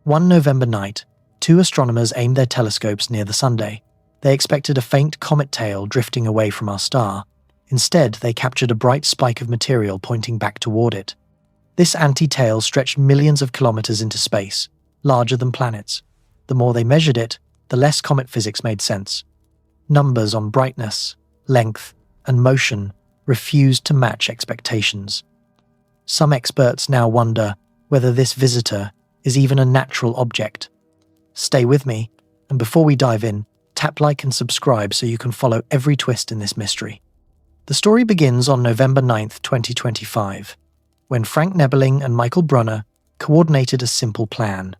One November night, two astronomers aimed their telescopes near the Sunday. They expected a faint comet tail drifting away from our star. Instead, they captured a bright spike of material pointing back toward it. This anti-tail stretched millions of kilometers into space, larger than planets. The more they measured it, the less comet physics made sense. Numbers on brightness, length, and motion refused to match expectations. Some experts now wonder whether this visitor is even a natural object. Stay with me, and before we dive in, tap like and subscribe so you can follow every twist in this mystery. The story begins on November 9th, 2025, when Frank Nebeling and Michael Brunner coordinated a simple plan.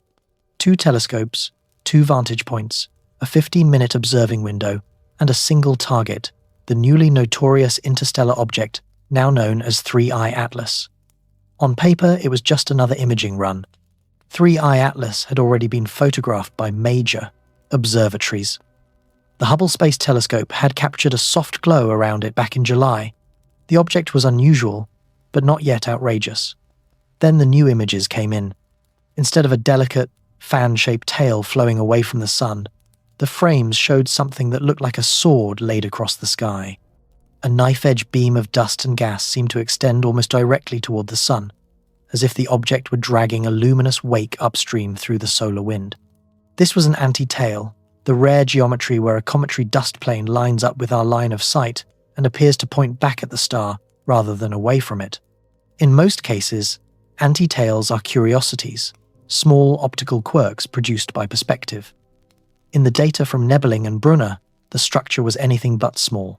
2 telescopes, 2 vantage points, a 15-minute observing window, and a single target, the newly notorious interstellar object now known as 3I Atlas. On paper, it was just another imaging run. 3I Atlas had already been photographed by major observatories. The Hubble Space Telescope had captured a soft glow around it back in July. The object was unusual, but not yet outrageous. Then the new images came in. Instead of a delicate, fan-shaped tail flowing away from the sun, the frames showed something that looked like a sword laid across the sky. A knife-edge beam of dust and gas seemed to extend almost directly toward the sun, as if the object were dragging a luminous wake upstream through the solar wind. This was an anti-tail, the rare geometry where a cometary dust plane lines up with our line of sight and appears to point back at the star rather than away from it. In most cases, anti-tails are curiosities, small optical quirks produced by perspective. In the data from Nebeling and Brunner, the structure was anything but small.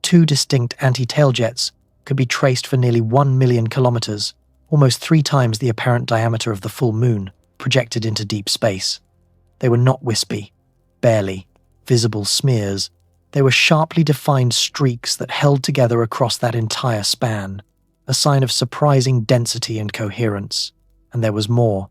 2 distinct anti-tail jets could be traced for nearly 1 million kilometers, almost 3 times the apparent diameter of the full moon, projected into deep space. They were not wispy, barely visible smears. They were sharply defined streaks that held together across that entire span, a sign of surprising density and coherence. And there was more.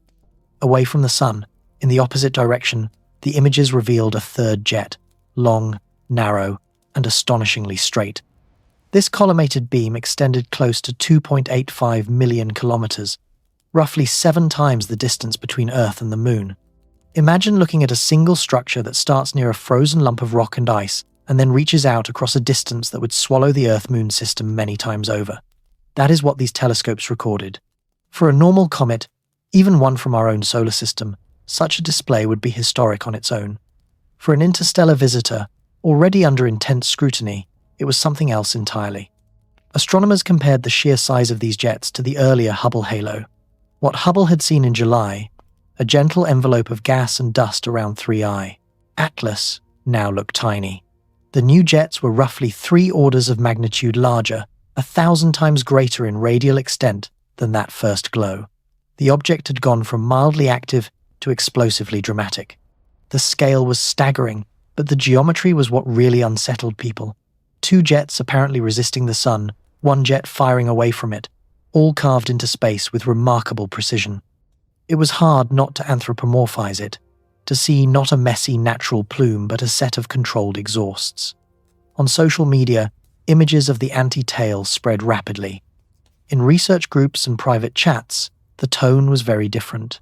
Away from the sun, in the opposite direction, the images revealed a third jet, long, narrow, and astonishingly straight. This collimated beam extended close to 2.85 million kilometers, roughly 7 times the distance between Earth and the Moon. Imagine looking at a single structure that starts near a frozen lump of rock and ice and then reaches out across a distance that would swallow the Earth-Moon system many times over. That is what these telescopes recorded. For a normal comet, even one from our own solar system, such a display would be historic on its own. For an interstellar visitor, already under intense scrutiny, it was something else entirely. Astronomers compared the sheer size of these jets to the earlier Hubble halo. What Hubble had seen in July, a gentle envelope of gas and dust around 3I Atlas, now looked tiny. The new jets were roughly 3 orders of magnitude larger, 1,000 times greater in radial extent than that first glow. The object had gone from mildly active to explosively dramatic. The scale was staggering, but the geometry was what really unsettled people. 2 jets apparently resisting the sun, 1 jet firing away from it, all carved into space with remarkable precision. It was hard not to anthropomorphize it, to see not a messy natural plume but a set of controlled exhausts. On social media, images of the anti-tail spread rapidly. In research groups and private chats, the tone was very different.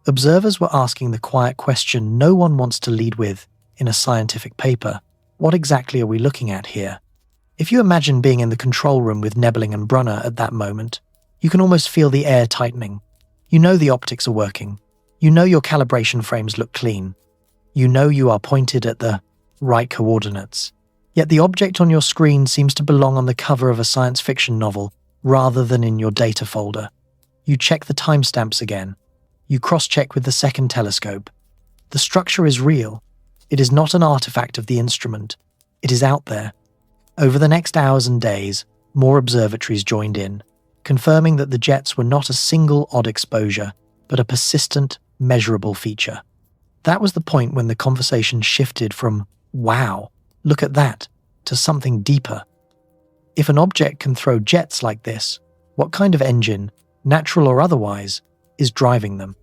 Observers were asking the quiet question no one wants to lead with in a scientific paper: what exactly are we looking at here? If you imagine being in the control room with Nebeling and Brunner at that moment, you can almost feel the air tightening. You know the optics are working. You know your calibration frames look clean. You know you are pointed at the right coordinates. Yet the object on your screen seems to belong on the cover of a science fiction novel rather than in your data folder. You check the timestamps again. You cross-check with the second telescope. The structure is real. It is not an artifact of the instrument. It is out there. Over the next hours and days, more observatories joined in, confirming that the jets were not a single odd exposure, but a persistent, measurable feature. That was the point when the conversation shifted from, wow, look at that, to something deeper. If an object can throw jets like this, what kind of engine, natural or otherwise, is driving them?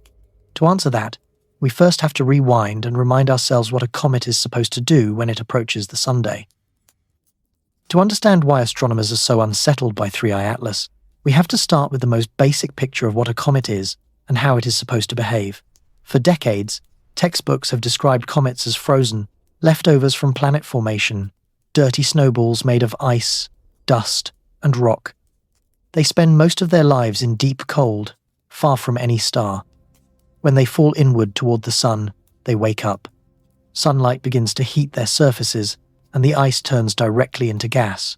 To answer that, we first have to rewind and remind ourselves what a comet is supposed to do when it approaches the Sunday. To understand why astronomers are so unsettled by 3I Atlas, we have to start with the most basic picture of what a comet is and how it is supposed to behave. For decades, textbooks have described comets as frozen, leftovers from planet formation, dirty snowballs made of ice, dust, and rock. They spend most of their lives in deep cold, far from any star. When they fall inward toward the sun, they wake up. Sunlight begins to heat their surfaces, and the ice turns directly into gas.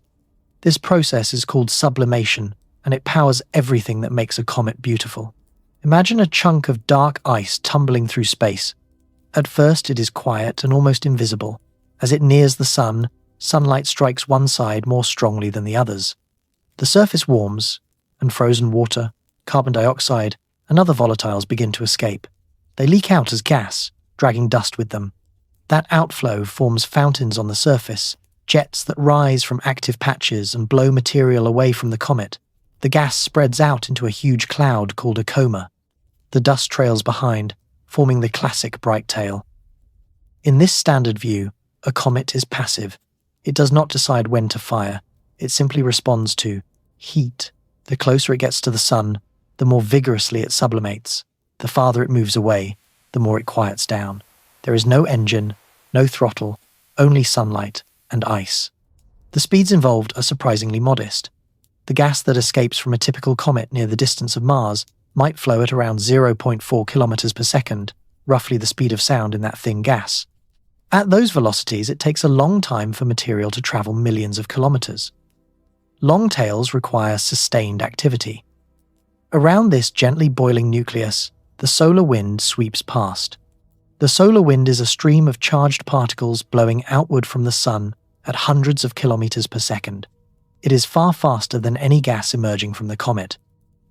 This process is called sublimation, and it powers everything that makes a comet beautiful. Imagine a chunk of dark ice tumbling through space. At first, it is quiet and almost invisible. As it nears the sun, sunlight strikes one side more strongly than the others. The surface warms, and frozen water, carbon dioxide, and other volatiles begin to escape. They leak out as gas, dragging dust with them. That outflow forms fountains on the surface, jets that rise from active patches and blow material away from the comet. The gas spreads out into a huge cloud called a coma. The dust trails behind, forming the classic bright tail. In this standard view, a comet is passive. It does not decide when to fire. It simply responds to heat. The closer it gets to the sun, the more vigorously it sublimates. The farther it moves away, the more it quiets down. There is no engine, no throttle, only sunlight and ice. The speeds involved are surprisingly modest. The gas that escapes from a typical comet near the distance of Mars might flow at around 0.4 kilometers per second, roughly the speed of sound in that thin gas. At those velocities, it takes a long time for material to travel millions of kilometers. Long tails require sustained activity. Around this gently boiling nucleus, the solar wind sweeps past. The solar wind is a stream of charged particles blowing outward from the sun at hundreds of kilometers per second. It is far faster than any gas emerging from the comet.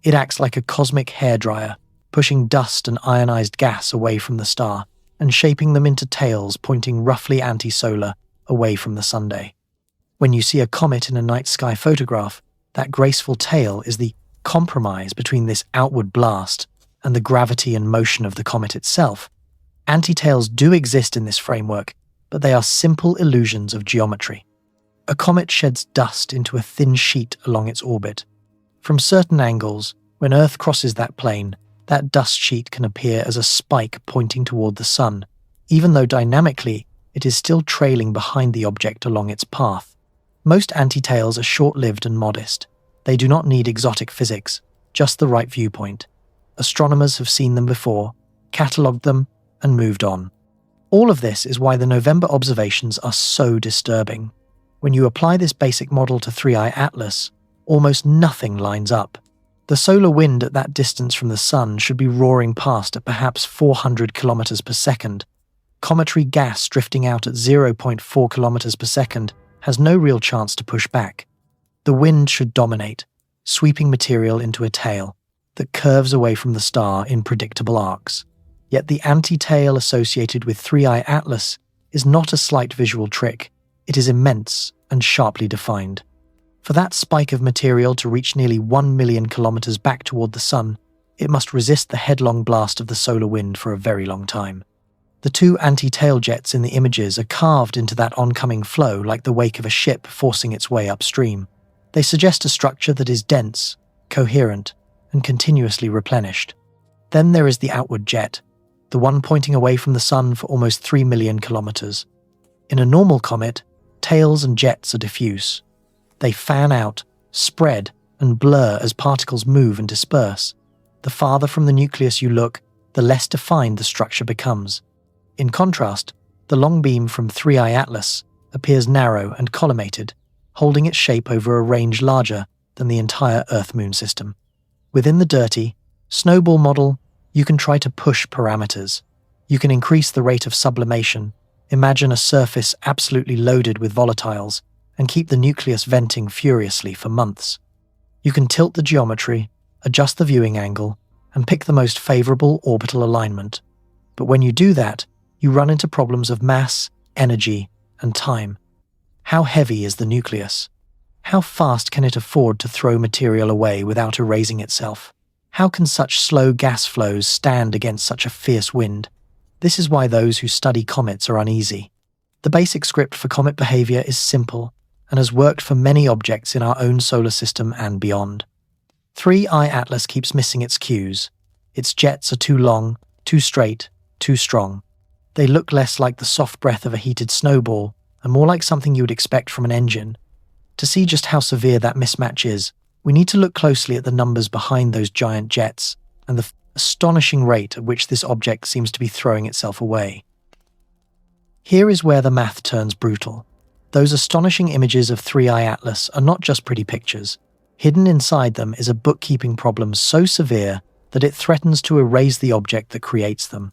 It acts like a cosmic hairdryer, pushing dust and ionized gas away from the star and shaping them into tails pointing roughly anti-solar away from the sunday. When you see a comet in a night sky photograph, that graceful tail is the compromise between this outward blast and the gravity and motion of the comet itself. Anti-tails do exist in this framework, but they are simple illusions of geometry. A comet sheds dust into a thin sheet along its orbit. From certain angles, when Earth crosses that plane, that dust sheet can appear as a spike pointing toward the sun, even though dynamically it is still trailing behind the object along its path. Most anti-tails are short-lived and modest. They do not need exotic physics, just the right viewpoint. Astronomers have seen them before, catalogued them, and moved on. All of this is why the November observations are so disturbing. When you apply this basic model to 3i Atlas, almost nothing lines up. The solar wind at that distance from the sun should be roaring past at perhaps 400 kilometers per second. Cometary gas drifting out at 0.4 kilometers per second has no real chance to push back. The wind should dominate, sweeping material into a tail that curves away from the star in predictable arcs. Yet the anti-tail associated with 3i Atlas is not a slight visual trick. It is immense and sharply defined. For that spike of material to reach nearly 1 million kilometers back toward the sun, it must resist the headlong blast of the solar wind for a very long time. The two anti-tail jets in the images are carved into that oncoming flow like the wake of a ship forcing its way upstream. They suggest a structure that is dense, coherent, and continuously replenished. Then there is the outward jet, the one pointing away from the sun for almost 3 million kilometers. In a normal comet, tails and jets are diffuse. They fan out, spread, and blur as particles move and disperse. The farther from the nucleus you look, the less defined the structure becomes. In contrast, the long beam from 3i Atlas appears narrow and collimated, holding its shape over a range larger than the entire Earth-Moon system. Within the dirty, snowball model, you can try to push parameters. You can increase the rate of sublimation, imagine a surface absolutely loaded with volatiles, and keep the nucleus venting furiously for months. You can tilt the geometry, adjust the viewing angle, and pick the most favorable orbital alignment. But when you do that, you run into problems of mass, energy, and time. How heavy is the nucleus? How fast can it afford to throw material away without erasing itself? How can such slow gas flows stand against such a fierce wind? This is why those who study comets are uneasy. The basic script for comet behavior is simple and has worked for many objects in our own solar system and beyond. 3i Atlas keeps missing its cues. Its jets are too long, too straight, too strong. They look less like the soft breath of a heated snowball and more like something you would expect from an engine. To see just how severe that mismatch is, we need to look closely at the numbers behind those giant jets and the astonishing rate at which this object seems to be throwing itself away. Here is where the math turns brutal. Those astonishing images of 3i Atlas are not just pretty pictures. Hidden inside them is a bookkeeping problem so severe that it threatens to erase the object that creates them.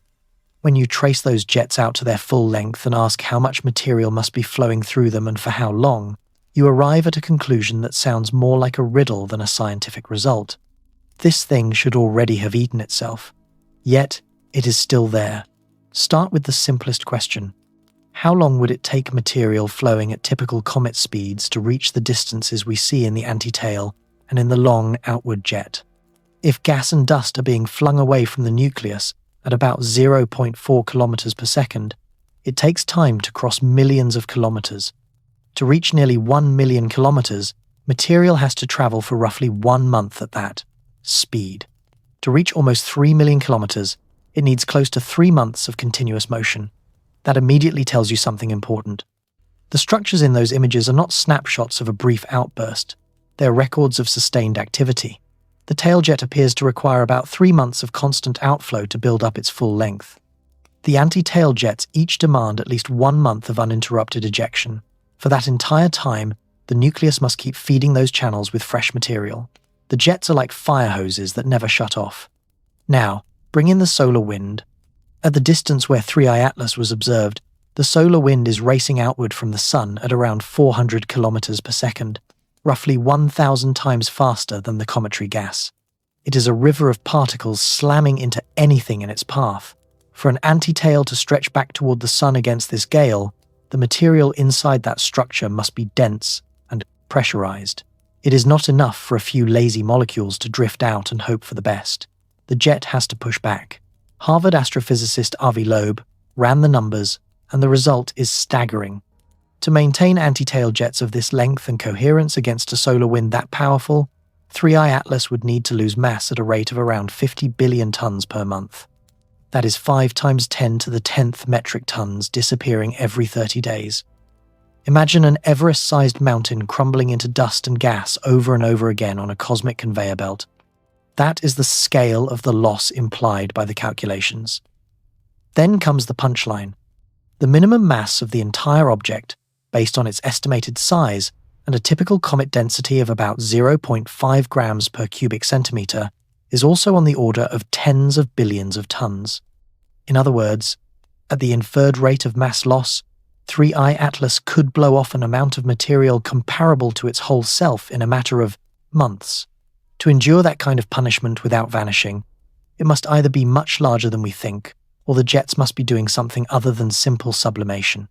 When you trace those jets out to their full length and ask how much material must be flowing through them and for how long, you arrive at a conclusion that sounds more like a riddle than a scientific result. This thing should already have eaten itself. Yet, it is still there. Start with the simplest question. How long would it take material flowing at typical comet speeds to reach the distances we see in the antitail and in the long outward jet? If gas and dust are being flung away from the nucleus at about 0.4 kilometers per second, it takes time to cross millions of kilometers. To reach nearly 1 million kilometers, material has to travel for roughly 1 month at that speed. To reach almost 3 million kilometers, it needs close to 3 months of continuous motion. That immediately tells you something important. The structures in those images are not snapshots of a brief outburst. They're records of sustained activity. The tailjet appears to require about 3 months of constant outflow to build up its full length. The anti-tail jets each demand at least 1 month of uninterrupted ejection. For that entire time, the nucleus must keep feeding those channels with fresh material. The jets are like fire hoses that never shut off. Now, bring in the solar wind. At the distance where 3i Atlas was observed, the solar wind is racing outward from the sun at around 400 kilometers per second, roughly 1,000 times faster than the cometary gas. It is a river of particles slamming into anything in its path. For an anti-tail to stretch back toward the sun against this gale, the material inside that structure must be dense and pressurized. It is not enough for a few lazy molecules to drift out and hope for the best. The jet has to push back. Harvard astrophysicist Loeb ran the numbers, and the result is staggering. To maintain anti-tail jets of this length and coherence against a solar wind that powerful, 3i Atlas would need to lose mass at a rate of around 50 billion tons per month. That is 5 times 10 to the 10th metric tons disappearing every 30 days. Imagine an Everest-sized mountain crumbling into dust and gas over and over again on a cosmic conveyor belt. That is the scale of the loss implied by the calculations. Then comes the punchline. The minimum mass of the entire object, based on its estimated size and a typical comet density of about 0.5 grams per cubic centimeter, is also on the order of tens of billions of tons. In other words, at the inferred rate of mass loss, 3i Atlas could blow off an amount of material comparable to its whole self in a matter of months. To endure that kind of punishment without vanishing, it must either be much larger than we think, or the jets must be doing something other than simple sublimation.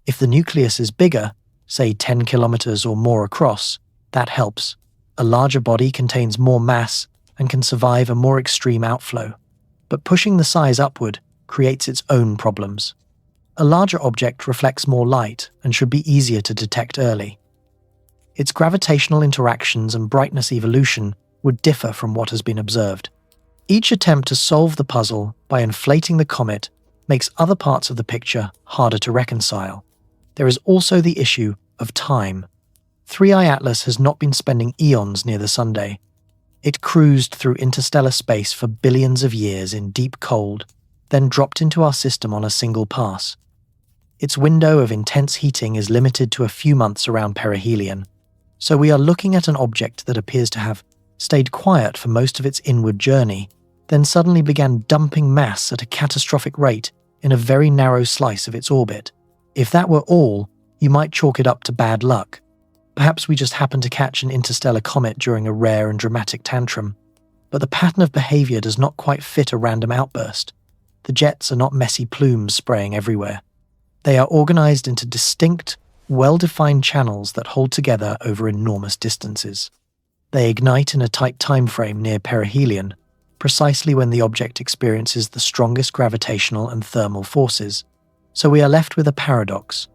If the nucleus is bigger, say 10 kilometers or more across, that helps. A larger body contains more mass and can survive a more extreme outflow. But pushing the size upward creates its own problems. A larger object reflects more light and should be easier to detect early. Its gravitational interactions and brightness evolution would differ from what has been observed. Each attempt to solve the puzzle by inflating the comet makes other parts of the picture harder to reconcile. There is also the issue of time. 3i Atlas has not been spending eons near the Sunday. It cruised through interstellar space for billions of years in deep cold, then dropped into our system on a single pass. Its window of intense heating is limited to a few months around perihelion, so we are looking at an object that appears to have stayed quiet for most of its inward journey, then suddenly began dumping mass at a catastrophic rate in a very narrow slice of its orbit. If that were all, you might chalk it up to bad luck. Perhaps we just happened to catch an interstellar comet during a rare and dramatic tantrum, but the pattern of behavior does not quite fit a random outburst. The jets are not messy plumes spraying everywhere. They are organized into distinct, well-defined channels that hold together over enormous distances. They ignite in a tight time frame near perihelion, precisely when the object experiences the strongest gravitational and thermal forces. So we are left with a paradox.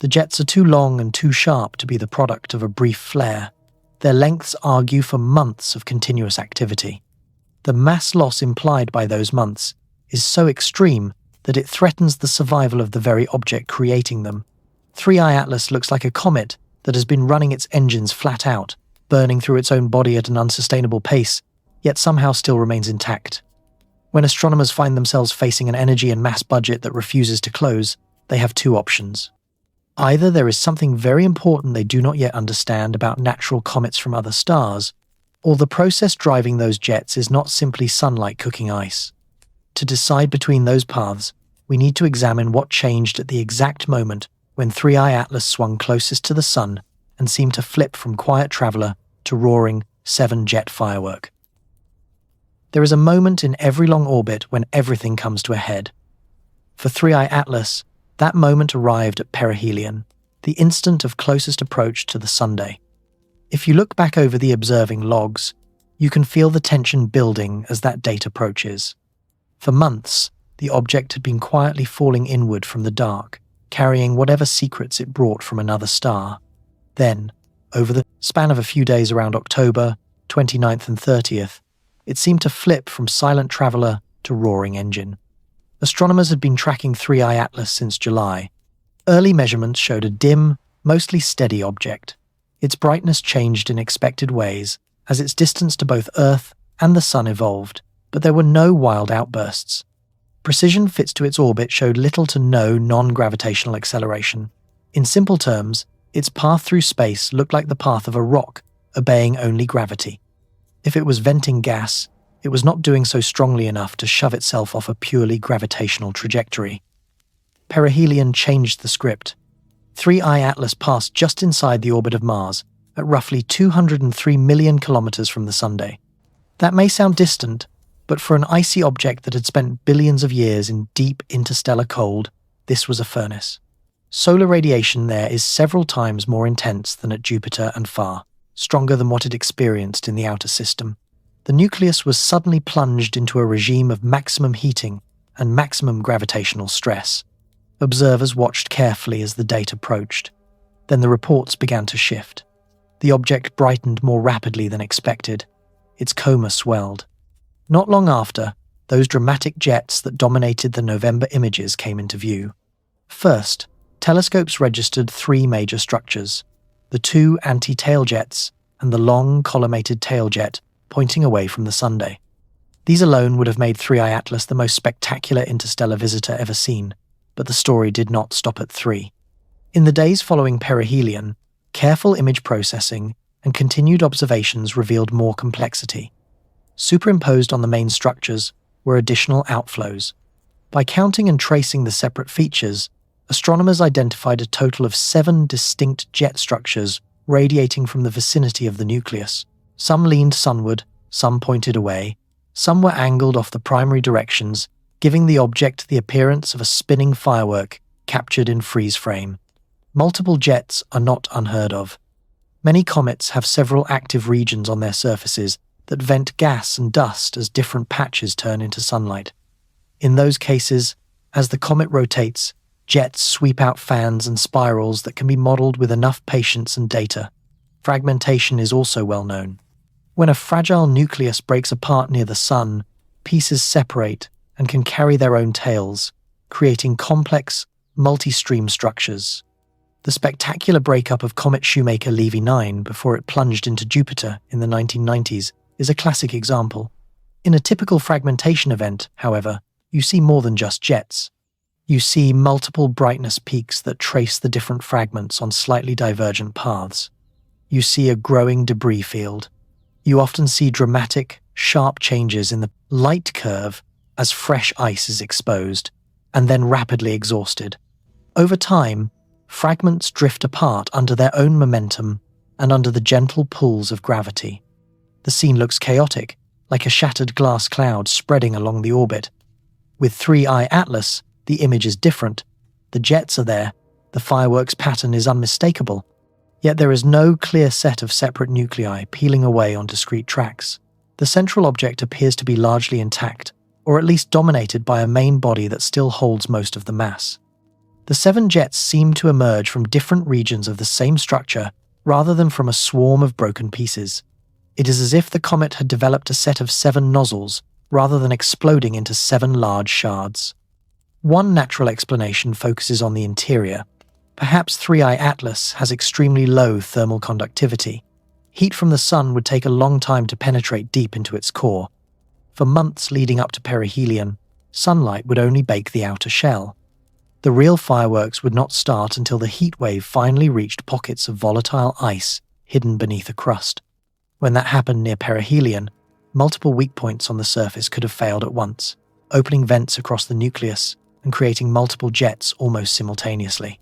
The jets are too long and too sharp to be the product of a brief flare. Their lengths argue for months of continuous activity. The mass loss implied by those months is so extreme that it threatens the survival of the very object creating them. 3I Atlas looks like a comet that has been running its engines flat out, burning through its own body at an unsustainable pace, yet somehow still remains intact. When astronomers find themselves facing an energy and mass budget that refuses to close, they have two options. Either there is something very important they do not yet understand about natural comets from other stars, or the process driving those jets is not simply sunlight cooking ice. To decide between those paths, we need to examine what changed at the exact moment when 3I Atlas swung closest to the sun and seemed to flip from quiet traveler to roaring 7-jet firework. There is a moment in every long orbit when everything comes to a head. For 3I Atlas, that moment arrived at perihelion, the instant of closest approach to the Sunday. If you look back over the observing logs, you can feel the tension building as that date approaches. For months, the object had been quietly falling inward from the dark, carrying whatever secrets it brought from another star. Then, over the span of a few days around October 29th and 30th, it seemed to flip from silent traveler to roaring engine. Astronomers had been tracking 3I Atlas since July. Early measurements showed a dim, mostly steady object. Its brightness changed in expected ways as its distance to both Earth and the Sun evolved, but there were no wild outbursts. Precision fits to its orbit showed little to no non-gravitational acceleration. In simple terms, its path through space looked like the path of a rock, obeying only gravity. If it was venting gas, it was not doing so strongly enough to shove itself off a purely gravitational trajectory. Perihelion changed the script. 3I Atlas passed just inside the orbit of Mars, at roughly 203 million kilometers from the Sunday. That may sound distant, but for an icy object that had spent billions of years in deep interstellar cold, this was a furnace. Solar radiation there is several times more intense than at Jupiter and far, stronger than what it experienced in the outer system. The nucleus was suddenly plunged into a regime of maximum heating and maximum gravitational stress. Observers watched carefully as the date approached. Then the reports began to shift. The object brightened more rapidly than expected. Its coma swelled. Not long after, those dramatic jets that dominated the November images came into view. First, telescopes registered three major structures: the two anti-tail jets and the long collimated tail jet pointing away from the Sunday. These alone would have made 3I Atlas the most spectacular interstellar visitor ever seen, but the story did not stop at three. In the days following perihelion, careful image processing and continued observations revealed more complexity. Superimposed on the main structures were additional outflows. By counting and tracing the separate features, astronomers identified a total of 7 distinct jet structures radiating from the vicinity of the nucleus. Some leaned sunward, some pointed away, some were angled off the primary directions, giving the object the appearance of a spinning firework captured in freeze frame. Multiple jets are not unheard of. Many comets have several active regions on their surfaces that vent gas and dust as different patches turn into sunlight. In those cases, as the comet rotates, jets sweep out fans and spirals that can be modeled with enough patience and data. Fragmentation is also well known. When a fragile nucleus breaks apart near the Sun, pieces separate and can carry their own tails, creating complex, multi-stream structures. The spectacular breakup of Comet Shoemaker Levy 9 before it plunged into Jupiter in the 1990s is a classic example. In a typical fragmentation event, however, you see more than just jets. You see multiple brightness peaks that trace the different fragments on slightly divergent paths. You see a growing debris field. You often see dramatic, sharp changes in the light curve as fresh ice is exposed, and then rapidly exhausted. Over time, fragments drift apart under their own momentum and under the gentle pulls of gravity. The scene looks chaotic, like a shattered glass cloud spreading along the orbit. With 3I Atlas, the image is different. The jets are there, the fireworks pattern is unmistakable, yet there is no clear set of separate nuclei peeling away on discrete tracks. The central object appears to be largely intact, or at least dominated by a main body that still holds most of the mass. The 7 jets seem to emerge from different regions of the same structure rather than from a swarm of broken pieces. It is as if the comet had developed a set of 7 nozzles, rather than exploding into 7 large shards. One natural explanation focuses on the interior. Perhaps 3I Atlas has extremely low thermal conductivity. Heat from the sun would take a long time to penetrate deep into its core. For months leading up to perihelion, sunlight would only bake the outer shell. The real fireworks would not start until the heat wave finally reached pockets of volatile ice hidden beneath a crust. When that happened near perihelion, multiple weak points on the surface could have failed at once, opening vents across the nucleus and creating multiple jets almost simultaneously.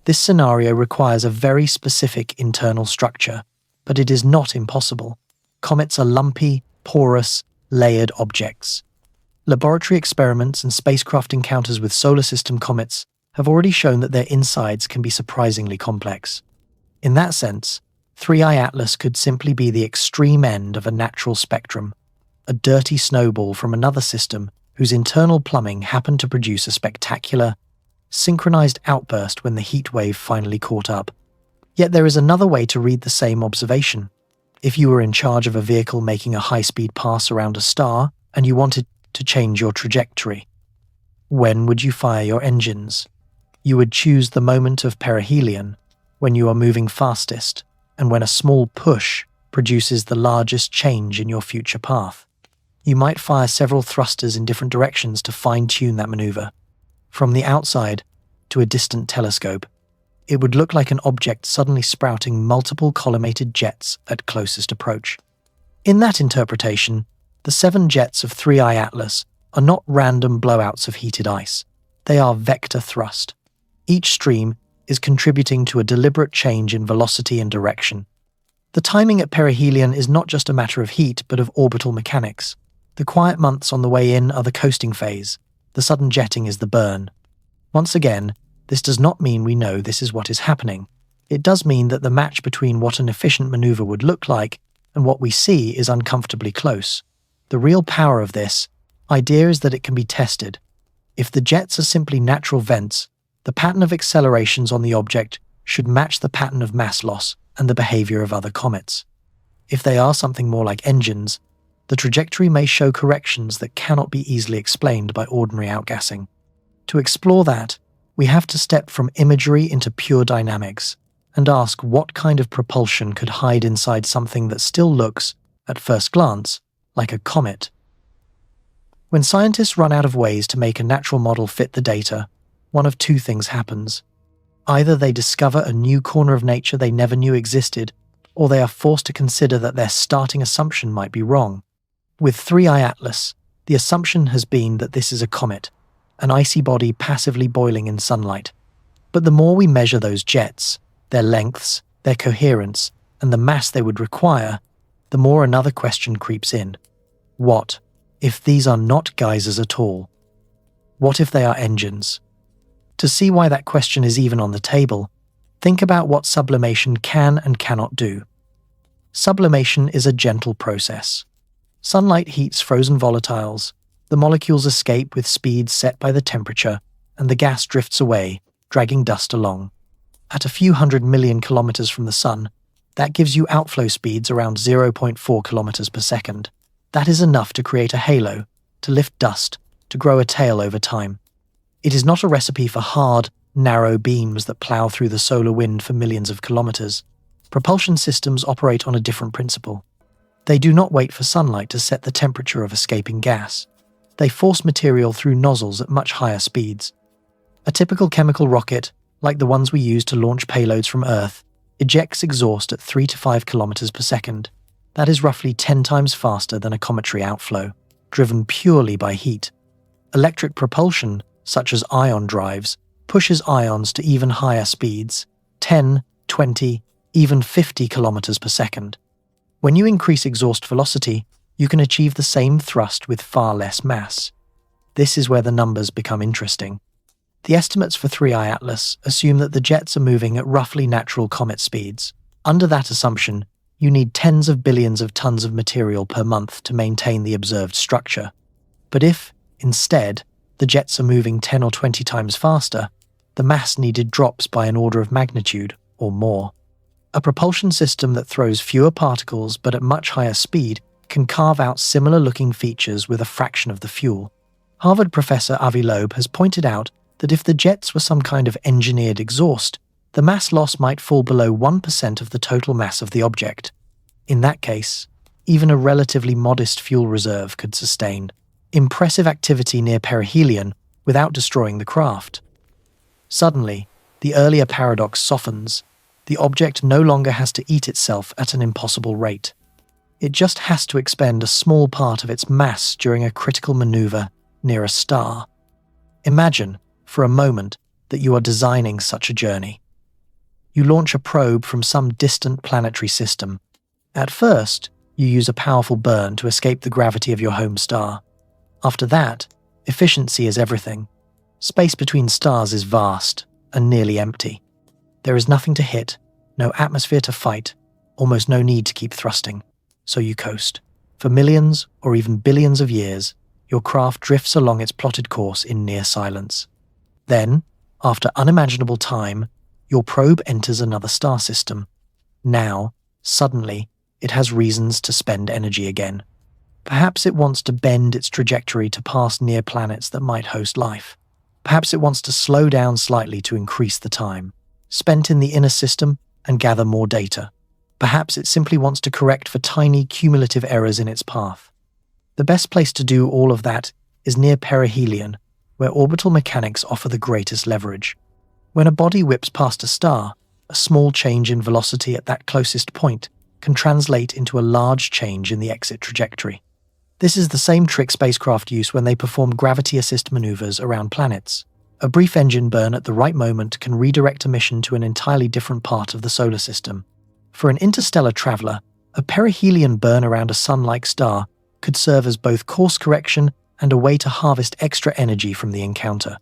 This scenario requires a very specific internal structure, but it is not impossible. Comets are lumpy, porous, layered objects. Laboratory experiments and spacecraft encounters with solar system comets have already shown that their insides can be surprisingly complex. In that sense, 3I Atlas could simply be the extreme end of a natural spectrum, a dirty snowball from another system whose internal plumbing happened to produce a spectacular, synchronized outburst when the heat wave finally caught up. Yet there is another way to read the same observation. If you were in charge of a vehicle making a high-speed pass around a star and you wanted to change your trajectory, when would you fire your engines? You would choose the moment of perihelion, when you are moving fastest, and when a small push produces the largest change in your future path. You might fire several thrusters in different directions to fine-tune that maneuver. From the outside, to a distant telescope, it would look like an object suddenly sprouting multiple collimated jets at closest approach. In that interpretation, the 7 jets of 3I Atlas are not random blowouts of heated ice. They are vector thrust. Each stream is contributing to a deliberate change in velocity and direction. The timing at perihelion is not just a matter of heat, but of orbital mechanics. The quiet months on the way in are the coasting phase. The sudden jetting is the burn. Once again, this does not mean we know this is what is happening. It does mean that the match between what an efficient maneuver would look like and what we see is uncomfortably close. The real power of this idea is that it can be tested. If the jets are simply natural vents, the pattern of accelerations on the object should match the pattern of mass loss and the behavior of other comets. If they are something more like engines, the trajectory may show corrections that cannot be easily explained by ordinary outgassing. To explore that, we have to step from imagery into pure dynamics and ask what kind of propulsion could hide inside something that still looks, at first glance, like a comet. When scientists run out of ways to make a natural model fit the data, one of 2 things happens. Either they discover a new corner of nature they never knew existed, or they are forced to consider that their starting assumption might be wrong. With 3I Atlas, the assumption has been that this is a comet, an icy body passively boiling in sunlight. But the more we measure those jets, their lengths, their coherence, and the mass they would require, the more another question creeps in. What if these are not geysers at all? What if they are engines? To see why that question is even on the table, think about what sublimation can and cannot do. Sublimation is a gentle process. Sunlight heats frozen volatiles, the molecules escape with speeds set by the temperature, and the gas drifts away, dragging dust along. At a few 100 million kilometers from the sun, that gives you outflow speeds around 0.4 kilometers per second. That is enough to create a halo, to lift dust, to grow a tail over time. It is not a recipe for hard, narrow beams that plow through the solar wind for millions of kilometers. Propulsion systems operate on a different principle. They do not wait for sunlight to set the temperature of escaping gas. They force material through nozzles at much higher speeds. A typical chemical rocket, like the ones we use to launch payloads from Earth, ejects exhaust at 3 to 5 kilometers per second. That is roughly 10 times faster than a cometary outflow, driven purely by heat. Electric propulsion, such as ion drives, pushes ions to even higher speeds, 10, 20, even 50 kilometers per second. When you increase exhaust velocity, you can achieve the same thrust with far less mass. This is where the numbers become interesting. The estimates for 3I Atlas assume that the jets are moving at roughly natural comet speeds. Under that assumption, you need tens of billions of tons of material per month to maintain the observed structure. But if, instead, the jets are moving 10 or 20 times faster, the mass needed drops by an order of magnitude or more. A propulsion system that throws fewer particles but at much higher speed can carve out similar-looking features with a fraction of the fuel. Harvard professor Avi Loeb has pointed out that if the jets were some kind of engineered exhaust, the mass loss might fall below 1% of the total mass of the object. In that case, even a relatively modest fuel reserve could sustain impressive activity near perihelion without destroying the craft. Suddenly, the earlier paradox softens. The object no longer has to eat itself at an impossible rate. It just has to expend a small part of its mass during a critical maneuver near a star. Imagine, for a moment, that you are designing such a journey. You launch a probe from some distant planetary system. At first, you use a powerful burn to escape the gravity of your home star. After that, efficiency is everything. Space between stars is vast and nearly empty. There is nothing to hit, no atmosphere to fight, almost no need to keep thrusting. So you coast. For millions or even billions of years, your craft drifts along its plotted course in near silence. Then, after unimaginable time, your probe enters another star system. Now, suddenly, it has reasons to spend energy again. Perhaps it wants to bend its trajectory to pass near planets that might host life. Perhaps it wants to slow down slightly to increase the time spent in the inner system and gather more data. Perhaps it simply wants to correct for tiny cumulative errors in its path. The best place to do all of that is near perihelion, where orbital mechanics offer the greatest leverage. When a body whips past a star, a small change in velocity at that closest point can translate into a large change in the exit trajectory. This is the same trick spacecraft use when they perform gravity assist maneuvers around planets. A brief engine burn at the right moment can redirect a mission to an entirely different part of the solar system. For an interstellar traveler, a perihelion burn around a sun-like star could serve as both course correction and a way to harvest extra energy from the encounter.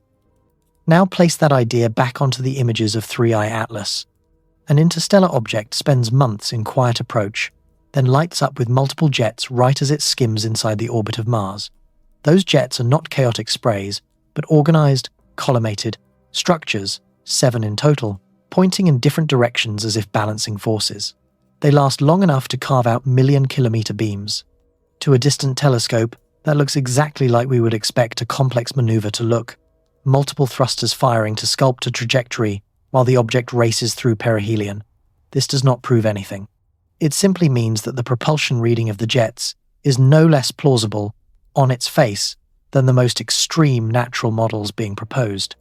Now place that idea back onto the images of 3I Atlas. An interstellar object spends months in quiet approach, then lights up with multiple jets right as it skims inside the orbit of Mars. Those jets are not chaotic sprays, but organized, collimated structures, 7 in total, pointing in different directions as if balancing forces. They last long enough to carve out million-kilometer beams. To a distant telescope, that looks exactly like we would expect a complex maneuver to look, multiple thrusters firing to sculpt a trajectory while the object races through perihelion. This does not prove anything. It simply means that the propulsion reading of the jets is no less plausible, on its face, than the most extreme natural models being proposed.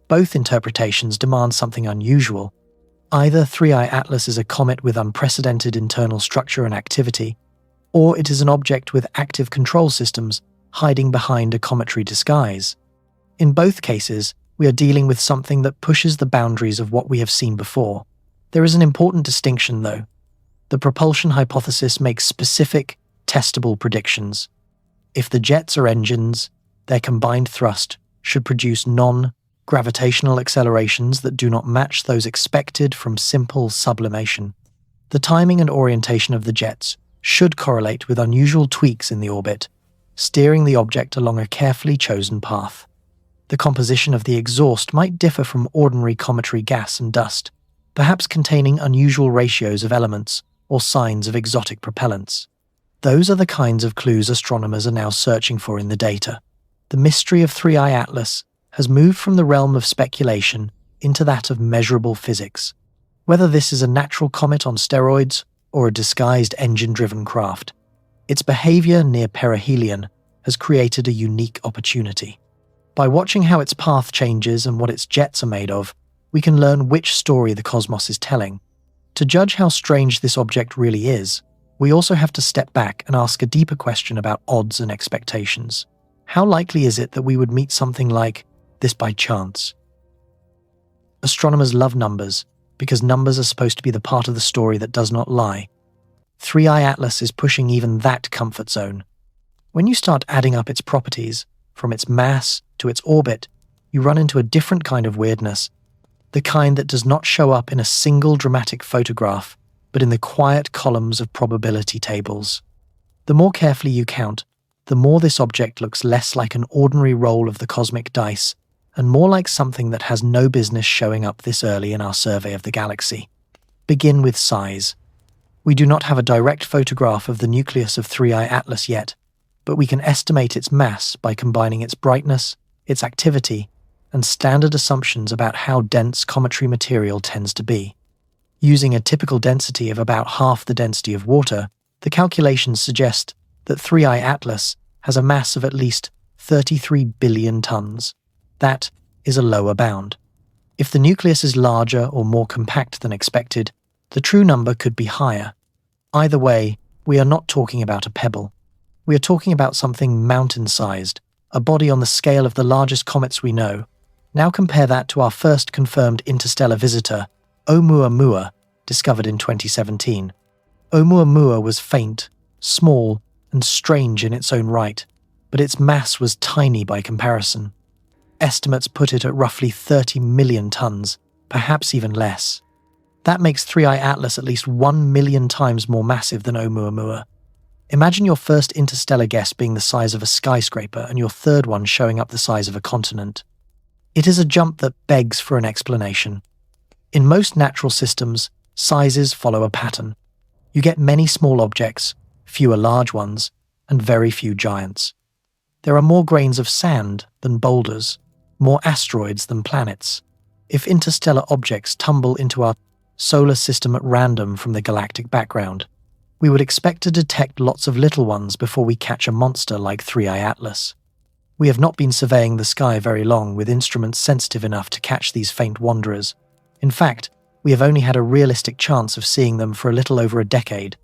Both interpretations demand something unusual. Either 3I Atlas is a comet with unprecedented internal structure and activity, or it is an object with active control systems hiding behind a cometary disguise. In both cases, we are dealing with something that pushes the boundaries of what we have seen before. There is an important distinction, though. The propulsion hypothesis makes specific, testable predictions. If the jets are engines, their combined thrust should produce non-gravitational accelerations that do not match those expected from simple sublimation. The timing and orientation of the jets should correlate with unusual tweaks in the orbit, steering the object along a carefully chosen path. The composition of the exhaust might differ from ordinary cometary gas and dust, perhaps containing unusual ratios of elements or signs of exotic propellants. Those are the kinds of clues astronomers are now searching for in the data. The mystery of 3I Atlas has moved from the realm of speculation into that of measurable physics. Whether this is a natural comet on steroids or a disguised engine-driven craft, its behavior near perihelion has created a unique opportunity. By watching how its path changes and what its jets are made of, we can learn which story the cosmos is telling. To judge how strange this object really is, we also have to step back and ask a deeper question about odds and expectations. How likely is it that we would meet something like this by chance? Astronomers love numbers, because numbers are supposed to be the part of the story that does not lie. 3I Atlas is pushing even that comfort zone. When you start adding up its properties, from its mass to its orbit, you run into a different kind of weirdness, the kind that does not show up in a single dramatic photograph, but in the quiet columns of probability tables. The more carefully you count, the more this object looks less like an ordinary roll of the cosmic dice, and more like something that has no business showing up this early in our survey of the galaxy. Begin with size. We do not have a direct photograph of the nucleus of 3I Atlas yet, but we can estimate its mass by combining its brightness, its activity, and standard assumptions about how dense cometary material tends to be. Using a typical density of about half the density of water, the calculations suggest that 3I Atlas has a mass of at least 33 billion tons. That is a lower bound. If the nucleus is larger or more compact than expected, the true number could be higher. Either way, we are not talking about a pebble. We are talking about something mountain-sized, a body on the scale of the largest comets we know. Now compare that to our first confirmed interstellar visitor, Oumuamua, discovered in 2017. Oumuamua was faint, small, and strange in its own right, but its mass was tiny by comparison. Estimates put it at roughly 30 million tons, perhaps even less. That makes 3I Atlas at least 1 million times more massive than Oumuamua. Imagine your first interstellar guess being the size of a skyscraper and your third one showing up the size of a continent. It is a jump that begs for an explanation. In most natural systems, sizes follow a pattern. You get many small objects, fewer large ones, and very few giants. There are more grains of sand than boulders, more asteroids than planets. If interstellar objects tumble into our solar system at random from the galactic background, we would expect to detect lots of little ones before we catch a monster like 3I Atlas. We have not been surveying the sky very long with instruments sensitive enough to catch these faint wanderers. In fact, we have only had a realistic chance of seeing them for a little over a decade.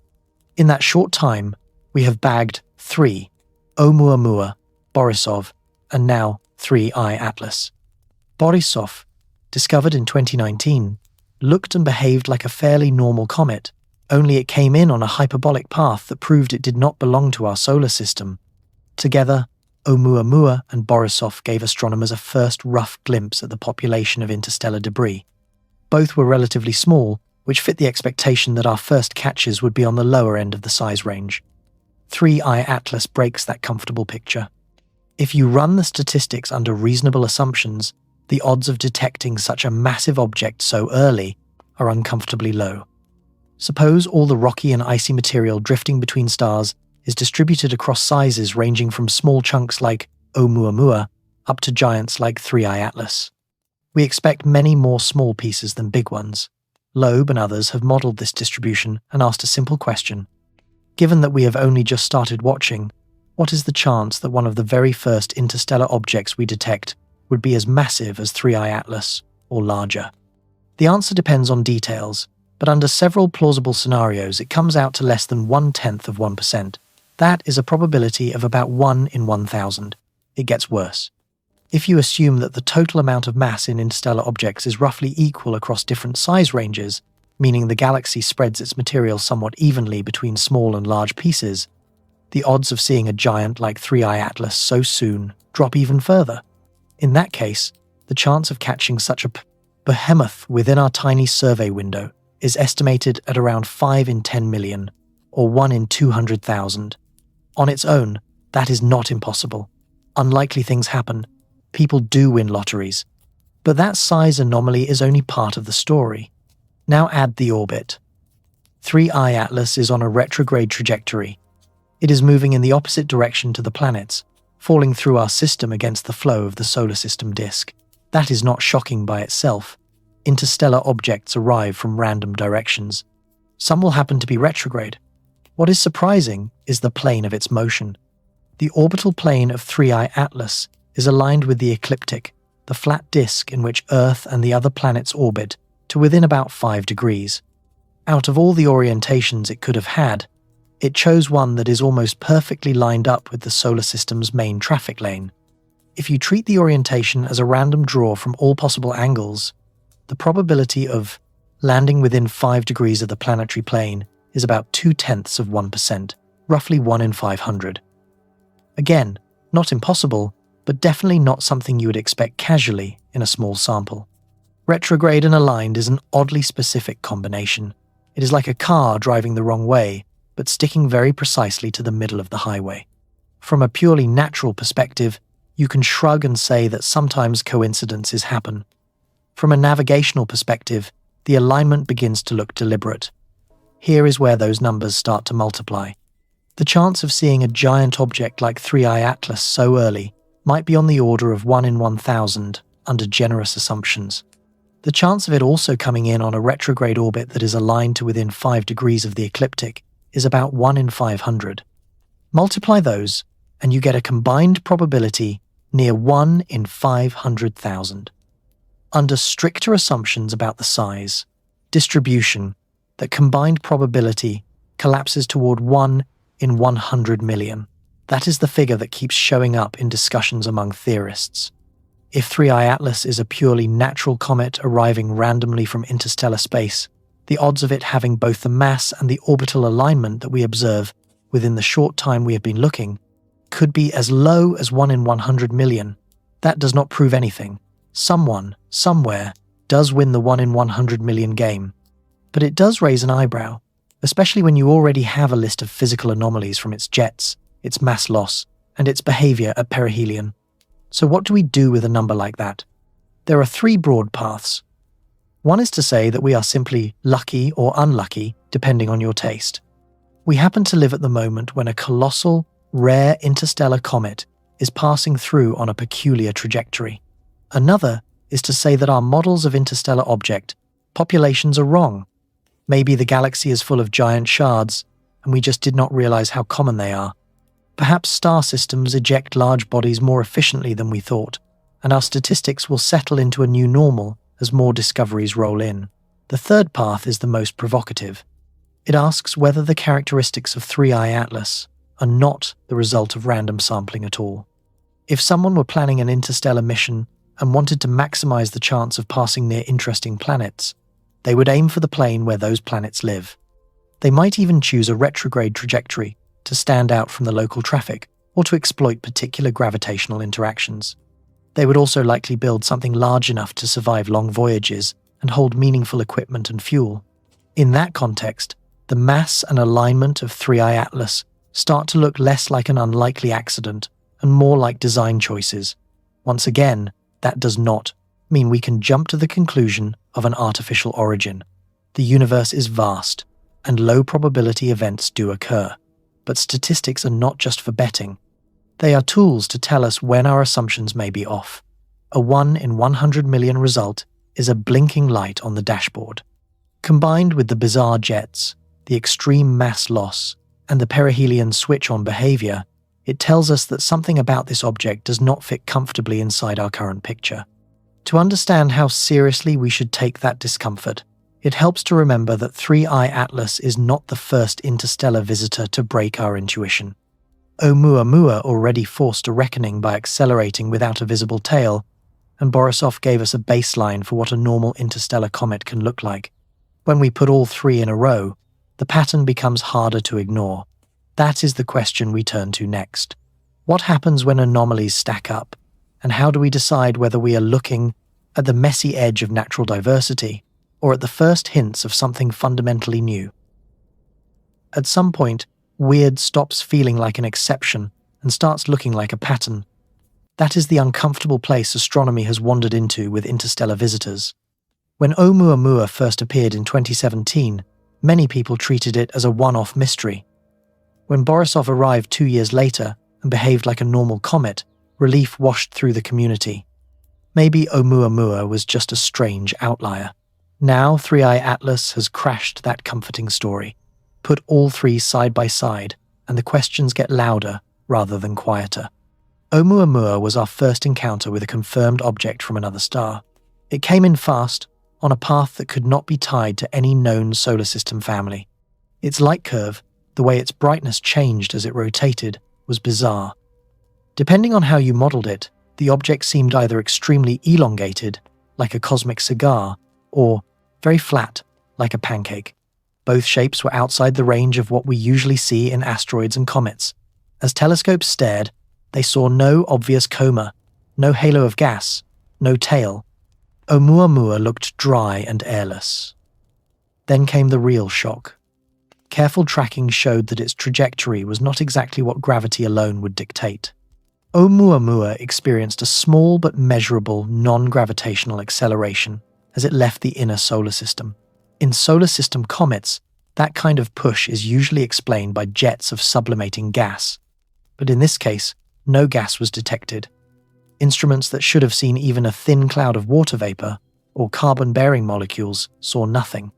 In that short time, we have bagged 3, Oumuamua, Borisov, and now 3I Atlas. Borisov, discovered in 2019, looked and behaved like a fairly normal comet, only it came in on a hyperbolic path that proved it did not belong to our solar system. Together, Oumuamua and Borisov gave astronomers a first rough glimpse at the population of interstellar debris. Both were relatively small, which fit the expectation that our first catches would be on the lower end of the size range. 3I Atlas breaks that comfortable picture. If you run the statistics under reasonable assumptions, the odds of detecting such a massive object so early are uncomfortably low. Suppose all the rocky and icy material drifting between stars is distributed across sizes ranging from small chunks like Oumuamua up to giants like 3I Atlas. We expect many more small pieces than big ones. Loeb and others have modeled this distribution and asked a simple question. Given that we have only just started watching, what is the chance that one of the very first interstellar objects we detect would be as massive as 3I Atlas or larger? The answer depends on details, but under several plausible scenarios it comes out to less than 0.1%. That is a probability of about 1 in 1,000. It gets worse. If you assume that the total amount of mass in interstellar objects is roughly equal across different size ranges, meaning the galaxy spreads its material somewhat evenly between small and large pieces, the odds of seeing a giant like 3I Atlas so soon drop even further. In that case, the chance of catching such a behemoth within our tiny survey window is estimated at around 5 in 10 million, or 1 in 200,000. On its own, that is not impossible. Unlikely things happen. People do win lotteries. But that size anomaly is only part of the story. Now add the orbit. 3I Atlas is on a retrograde trajectory. It is moving in the opposite direction to the planets, falling through our system against the flow of the solar system disk. That is not shocking by itself. Interstellar objects arrive from random directions. Some will happen to be retrograde. What is surprising is the plane of its motion. The orbital plane of 3I Atlas is aligned with the ecliptic, the flat disk in which Earth and the other planets orbit, to within about 5 degrees. Out of all the orientations it could have had, it chose one that is almost perfectly lined up with the solar system's main traffic lane. If you treat the orientation as a random draw from all possible angles, the probability of landing within 5 degrees of the planetary plane is about 0.2%, roughly 1 in 500. Again, not impossible, but definitely not something you would expect casually in a small sample. Retrograde and aligned is an oddly specific combination. It is like a car driving the wrong way, but sticking very precisely to the middle of the highway. From a purely natural perspective, you can shrug and say that sometimes coincidences happen. From a navigational perspective, the alignment begins to look deliberate. Here is where those numbers start to multiply. The chance of seeing a giant object like 3I Atlas so early might be on the order of 1 in 1,000 under generous assumptions. The chance of it also coming in on a retrograde orbit that is aligned to within 5 degrees of the ecliptic is about 1 in 500. Multiply those, and you get a combined probability near 1 in 500,000. Under stricter assumptions about the size, distribution, that combined probability collapses toward 1 in 100 million. That is the figure that keeps showing up in discussions among theorists. If 3I Atlas is a purely natural comet arriving randomly from interstellar space, the odds of it having both the mass and the orbital alignment that we observe within the short time we have been looking could be as low as 1 in 100 million. That does not prove anything. Someone, somewhere, does win the 1 in 100 million game. But it does raise an eyebrow, especially when you already have a list of physical anomalies from its jets, its mass loss, and its behavior at perihelion. So what do we do with a number like that? There are 3 broad paths. One is to say that we are simply lucky or unlucky, depending on your taste. We happen to live at the moment when a colossal, rare interstellar comet is passing through on a peculiar trajectory. Another is to say that our models of interstellar object populations are wrong. Maybe the galaxy is full of giant shards, and we just did not realize how common they are. Perhaps star systems eject large bodies more efficiently than we thought, and our statistics will settle into a new normal as more discoveries roll in. The third path is the most provocative. It asks whether the characteristics of 3I Atlas are not the result of random sampling at all. If someone were planning an interstellar mission and wanted to maximize the chance of passing near interesting planets, they would aim for the plane where those planets live. They might even choose a retrograde trajectory to stand out from the local traffic or to exploit particular gravitational interactions. They would also likely build something large enough to survive long voyages and hold meaningful equipment and fuel. In that context, the mass and alignment of 3I Atlas start to look less like an unlikely accident and more like design choices. Once again, that does not mean we can jump to the conclusion of an artificial origin. The universe is vast, and low probability events do occur. But statistics are not just for betting. They are tools to tell us when our assumptions may be off. A 1 in 100 million result is a blinking light on the dashboard. Combined with the bizarre jets, the extreme mass loss, and the perihelion switch-on behavior, it tells us that something about this object does not fit comfortably inside our current picture. To understand how seriously we should take that discomfort, it helps to remember that 3I Atlas is not the first interstellar visitor to break our intuition. Oumuamua already forced a reckoning by accelerating without a visible tail, and Borisov gave us a baseline for what a normal interstellar comet can look like. When we put all 3 in a row, the pattern becomes harder to ignore. That is the question we turn to next. What happens when anomalies stack up? And how do we decide whether we are looking at the messy edge of natural diversity or at the first hints of something fundamentally new? At some point, weird stops feeling like an exception and starts looking like a pattern. That is the uncomfortable place astronomy has wandered into with interstellar visitors. When Oumuamua first appeared in 2017, many people treated it as a one-off mystery. When Borisov arrived 2 years later and behaved like a normal comet, relief washed through the community. Maybe Oumuamua was just a strange outlier. Now 3I Atlas has crashed that comforting story. Put all 3 side by side, and the questions get louder rather than quieter. Oumuamua was our first encounter with a confirmed object from another star. It came in fast, on a path that could not be tied to any known solar system family. Its light curve, the way its brightness changed as it rotated, was bizarre. Depending on how you modeled it, the object seemed either extremely elongated, like a cosmic cigar, or very flat, like a pancake. Both shapes were outside the range of what we usually see in asteroids and comets. As telescopes stared, they saw no obvious coma, no halo of gas, no tail. Oumuamua looked dry and airless. Then came the real shock. Careful tracking showed that its trajectory was not exactly what gravity alone would dictate. Oumuamua experienced a small but measurable non-gravitational acceleration as it left the inner solar system. In solar system comets, That kind of push is usually explained by jets of sublimating gas. But in this case, no gas was detected. Instruments that should have seen even a thin cloud of water vapor or carbon-bearing molecules saw nothing.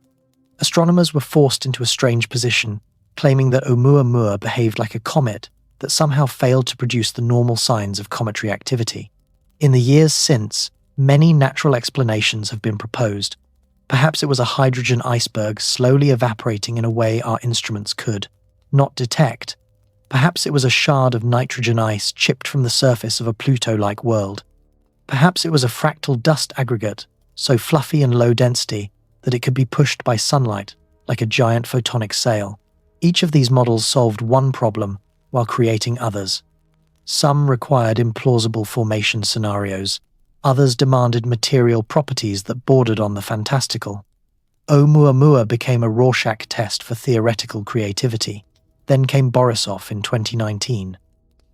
Astronomers were forced into a strange position, claiming that Oumuamua behaved like a comet that somehow failed to produce the normal signs of cometary activity. In the years since, many natural explanations have been proposed. Perhaps it was a hydrogen iceberg slowly evaporating in a way our instruments could not detect. Perhaps it was a shard of nitrogen ice chipped from the surface of a Pluto-like world. Perhaps it was a fractal dust aggregate, so fluffy and low density that it could be pushed by sunlight, like a giant photonic sail. Each of these models solved one problem while creating others. Some required implausible formation scenarios. Others demanded material properties that bordered on the fantastical. Oumuamua became a Rorschach test for theoretical creativity. Then came Borisov in 2019.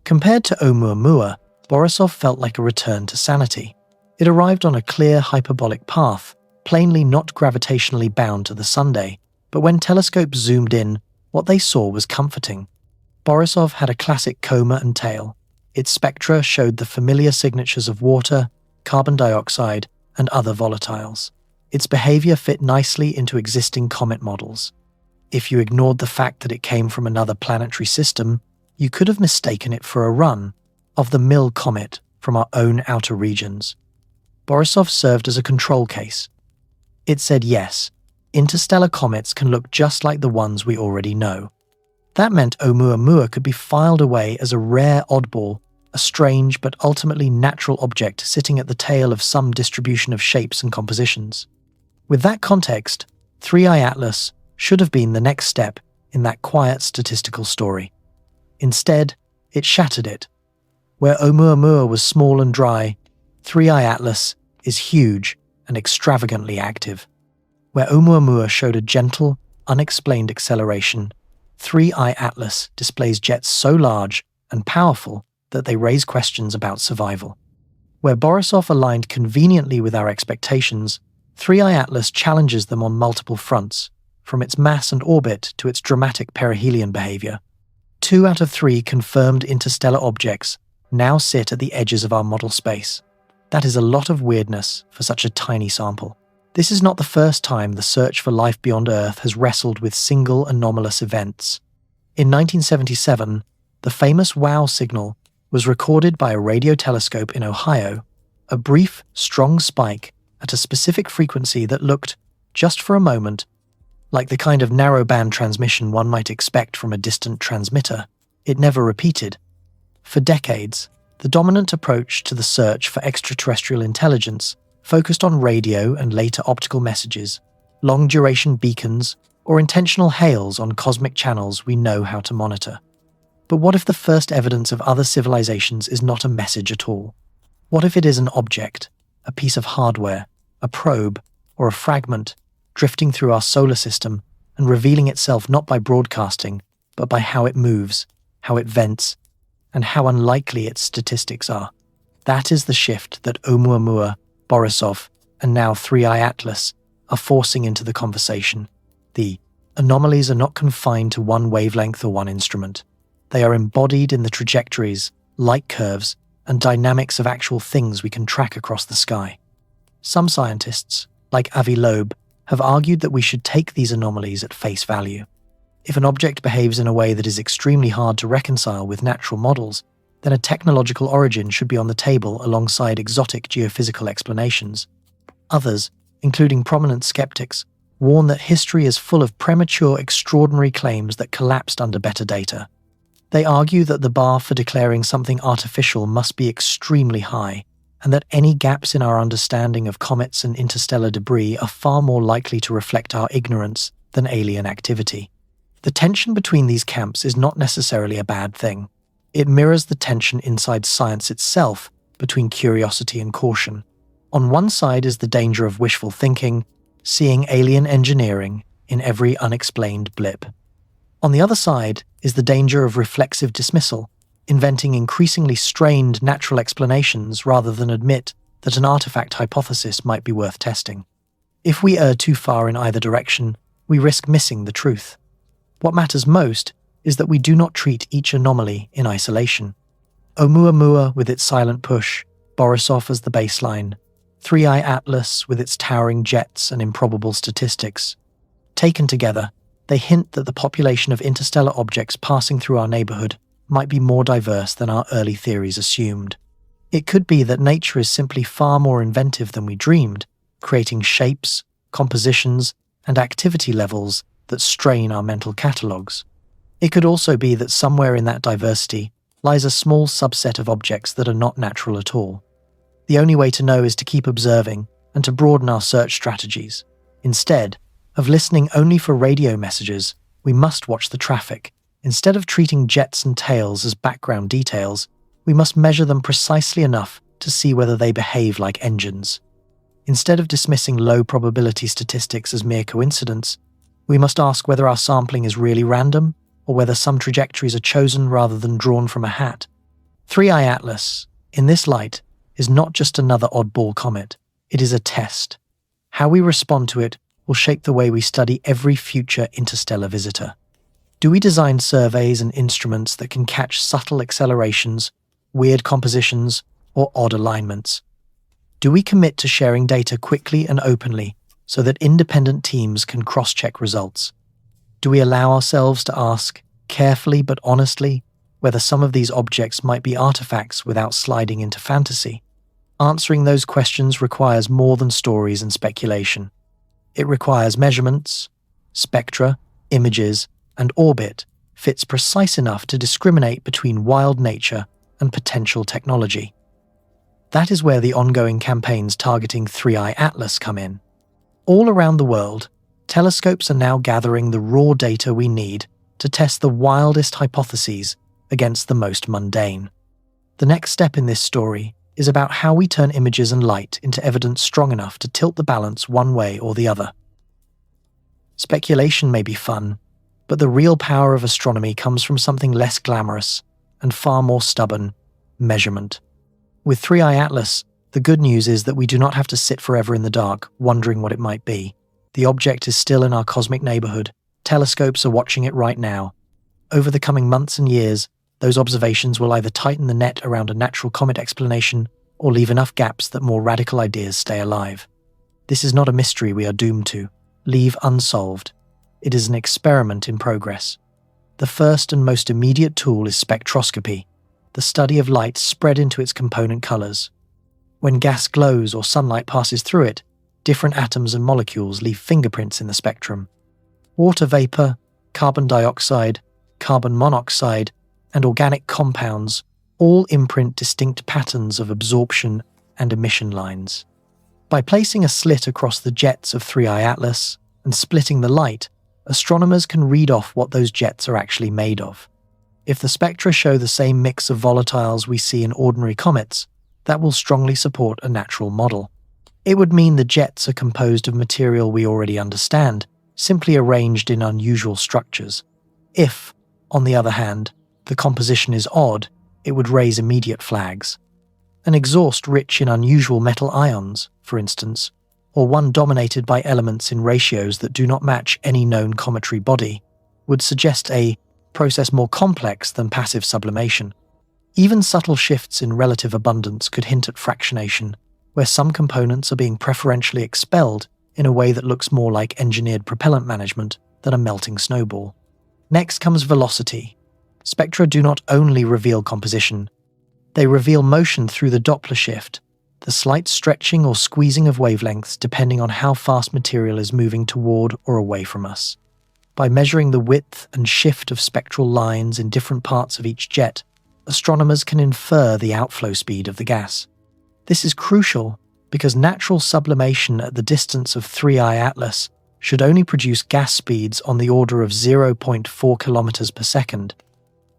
Compared to Oumuamua, Borisov felt like a return to sanity. It arrived on a clear hyperbolic path, plainly not gravitationally bound to the Sunday, but when telescopes zoomed in, what they saw was comforting. Borisov had a classic coma and tail. Its spectra showed the familiar signatures of water, carbon dioxide, and other volatiles. Its behavior fit nicely into existing comet models. If you ignored the fact that it came from another planetary system, you could have mistaken it for a run of the Mill comet from our own outer regions. Borisov served as a control case. It said yes, interstellar comets can look just like the ones we already know. That meant Oumuamua could be filed away as a rare oddball, a strange but ultimately natural object sitting at the tail of some distribution of shapes and compositions. With that context, 3I Atlas should have been the next step in that quiet statistical story. Instead, it shattered it. Where Oumuamua was small and dry, 3I Atlas is huge and extravagantly active. Where Oumuamua showed a gentle, unexplained acceleration, 3I Atlas displays jets so large and powerful that they raise questions about survival. Where Borisov aligned conveniently with our expectations, 3I Atlas challenges them on multiple fronts, from its mass and orbit to its dramatic perihelion behavior. 2 out of 3 confirmed interstellar objects now sit at the edges of our model space. That is a lot of weirdness for such a tiny sample. This is not the first time the search for life beyond Earth has wrestled with single anomalous events. In 1977, the famous WOW signal was recorded by a radio telescope in Ohio, a brief, strong spike at a specific frequency that looked, just for a moment, like the kind of narrowband transmission one might expect from a distant transmitter. It never repeated. For decades, the dominant approach to the search for extraterrestrial intelligence focused on radio and later optical messages, long-duration beacons, or intentional hails on cosmic channels we know how to monitor. But what if the first evidence of other civilizations is not a message at all? What if it is an object, a piece of hardware, a probe, or a fragment, drifting through our solar system and revealing itself not by broadcasting, but by how it moves, how it vents, and how unlikely its statistics are? That is the shift that Oumuamua, Borisov, and now 3I Atlas are forcing into the conversation. The anomalies are not confined to one wavelength or one instrument. They are embodied in the trajectories, light curves, and dynamics of actual things we can track across the sky. Some scientists, like Avi Loeb, have argued that we should take these anomalies at face value. If an object behaves in a way that is extremely hard to reconcile with natural models, then a technological origin should be on the table alongside exotic geophysical explanations. Others, including prominent skeptics, warn that history is full of premature, extraordinary claims that collapsed under better data. They argue that the bar for declaring something artificial must be extremely high, and that any gaps in our understanding of comets and interstellar debris are far more likely to reflect our ignorance than alien activity. The tension between these camps is not necessarily a bad thing. It mirrors the tension inside science itself between curiosity and caution. On one side is the danger of wishful thinking, seeing alien engineering in every unexplained blip. On the other side is the danger of reflexive dismissal, inventing increasingly strained natural explanations rather than admit that an artifact hypothesis might be worth testing. If we err too far in either direction, we risk missing the truth. What matters most is that we do not treat each anomaly in isolation. Oumuamua with its silent push, Borisov as the baseline, 3i Atlas with its towering jets and improbable statistics. Taken together, they hint that the population of interstellar objects passing through our neighborhood might be more diverse than our early theories assumed. It could be that nature is simply far more inventive than we dreamed, creating shapes, compositions, and activity levels that strain our mental catalogues. It could also be that somewhere in that diversity lies a small subset of objects that are not natural at all. The only way to know is to keep observing and to broaden our search strategies. Instead of listening only for radio messages, we must watch the traffic. Instead of treating jets and tails as background details, we must measure them precisely enough to see whether they behave like engines. Instead of dismissing low probability statistics as mere coincidence, we must ask whether our sampling is really random or whether some trajectories are chosen rather than drawn from a hat. 3i Atlas, in this light, is not just another oddball comet, it is a test. How we respond to it will shape the way we study every future interstellar visitor. Do we design surveys and instruments that can catch subtle accelerations, weird compositions, or odd alignments? Do we commit to sharing data quickly and openly so that independent teams can cross-check results? Do we allow ourselves to ask, carefully but honestly, whether some of these objects might be artifacts without sliding into fantasy? Answering those questions requires more than stories and speculation. It requires measurements, spectra, images, and orbit fits precise enough to discriminate between wild nature and potential technology. That is where the ongoing campaigns targeting 3i Atlas come in. All around the world, telescopes are now gathering the raw data we need to test the wildest hypotheses against the most mundane. The next step in this story is about how we turn images and light into evidence strong enough to tilt the balance one way or the other. Speculation may be fun, but the real power of astronomy comes from something less glamorous and far more stubborn: measurement. With 3i Atlas, the good news is that we do not have to sit forever in the dark, wondering what it might be. The object is still in our cosmic neighborhood. Telescopes are watching it right now. Over the coming months and years, those observations will either tighten the net around a natural comet explanation or leave enough gaps that more radical ideas stay alive. This is not a mystery we are doomed to leave unsolved. It is an experiment in progress. The first and most immediate tool is spectroscopy, the study of light spread into its component colors. When gas glows or sunlight passes through it, different atoms and molecules leave fingerprints in the spectrum. Water vapor, carbon dioxide, carbon monoxide, and organic compounds all imprint distinct patterns of absorption and emission lines. By placing a slit across the jets of 3i Atlas and splitting the light, astronomers can read off what those jets are actually made of. If the spectra show the same mix of volatiles we see in ordinary comets, that will strongly support a natural model. It would mean the jets are composed of material we already understand, simply arranged in unusual structures. If, on the other hand, the composition is odd, it would raise immediate flags. An exhaust rich in unusual metal ions, for instance, or one dominated by elements in ratios that do not match any known cometary body, would suggest a process more complex than passive sublimation. Even subtle shifts in relative abundance could hint at fractionation, where some components are being preferentially expelled in a way that looks more like engineered propellant management than a melting snowball. Next comes velocity. Spectra do not only reveal composition, they reveal motion through the Doppler shift, the slight stretching or squeezing of wavelengths depending on how fast material is moving toward or away from us. By measuring the width and shift of spectral lines in different parts of each jet, astronomers can infer the outflow speed of the gas. This is crucial because natural sublimation at the distance of 3i Atlas should only produce gas speeds on the order of 0.4 kilometers per second.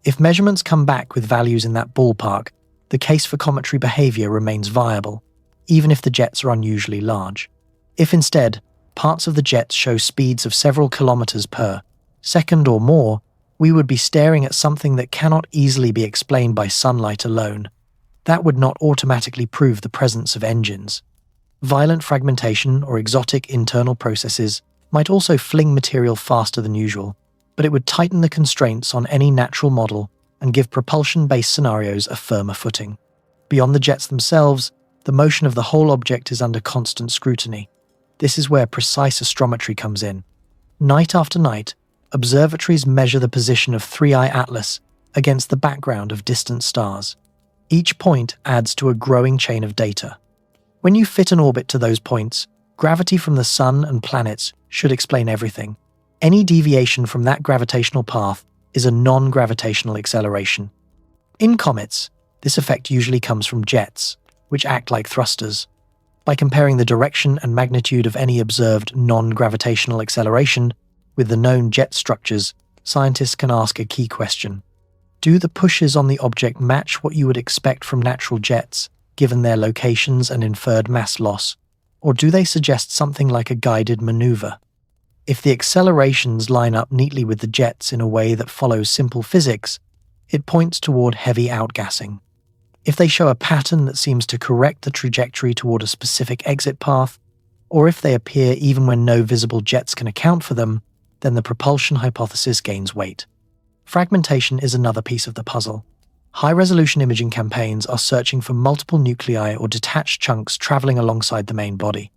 If measurements come back with values in that ballpark, the case for cometary behavior remains viable, even if the jets are unusually large. If instead, parts of the jets show speeds of several kilometers per second or more, we would be staring at something that cannot easily be explained by sunlight alone. That would not automatically prove the presence of engines. Violent fragmentation or exotic internal processes might also fling material faster than usual, but it would tighten the constraints on any natural model and give propulsion-based scenarios a firmer footing. Beyond the jets themselves, the motion of the whole object is under constant scrutiny. This is where precise astrometry comes in. Night after night, observatories measure the position of 3I Atlas against the background of distant stars. Each point adds to a growing chain of data. When you fit an orbit to those points, gravity from the Sun and planets should explain everything. Any deviation from that gravitational path is a non-gravitational acceleration. In comets, this effect usually comes from jets, which act like thrusters. By comparing the direction and magnitude of any observed non-gravitational acceleration with the known jet structures, scientists can ask a key question. Do the pushes on the object match what you would expect from natural jets, given their locations and inferred mass loss, or do they suggest something like a guided maneuver? If the accelerations line up neatly with the jets in a way that follows simple physics, it points toward heavy outgassing. If they show a pattern that seems to correct the trajectory toward a specific exit path, or if they appear even when no visible jets can account for them, then the propulsion hypothesis gains weight. Fragmentation is another piece of the puzzle. High-resolution imaging campaigns are searching for multiple nuclei or detached chunks traveling alongside the main body.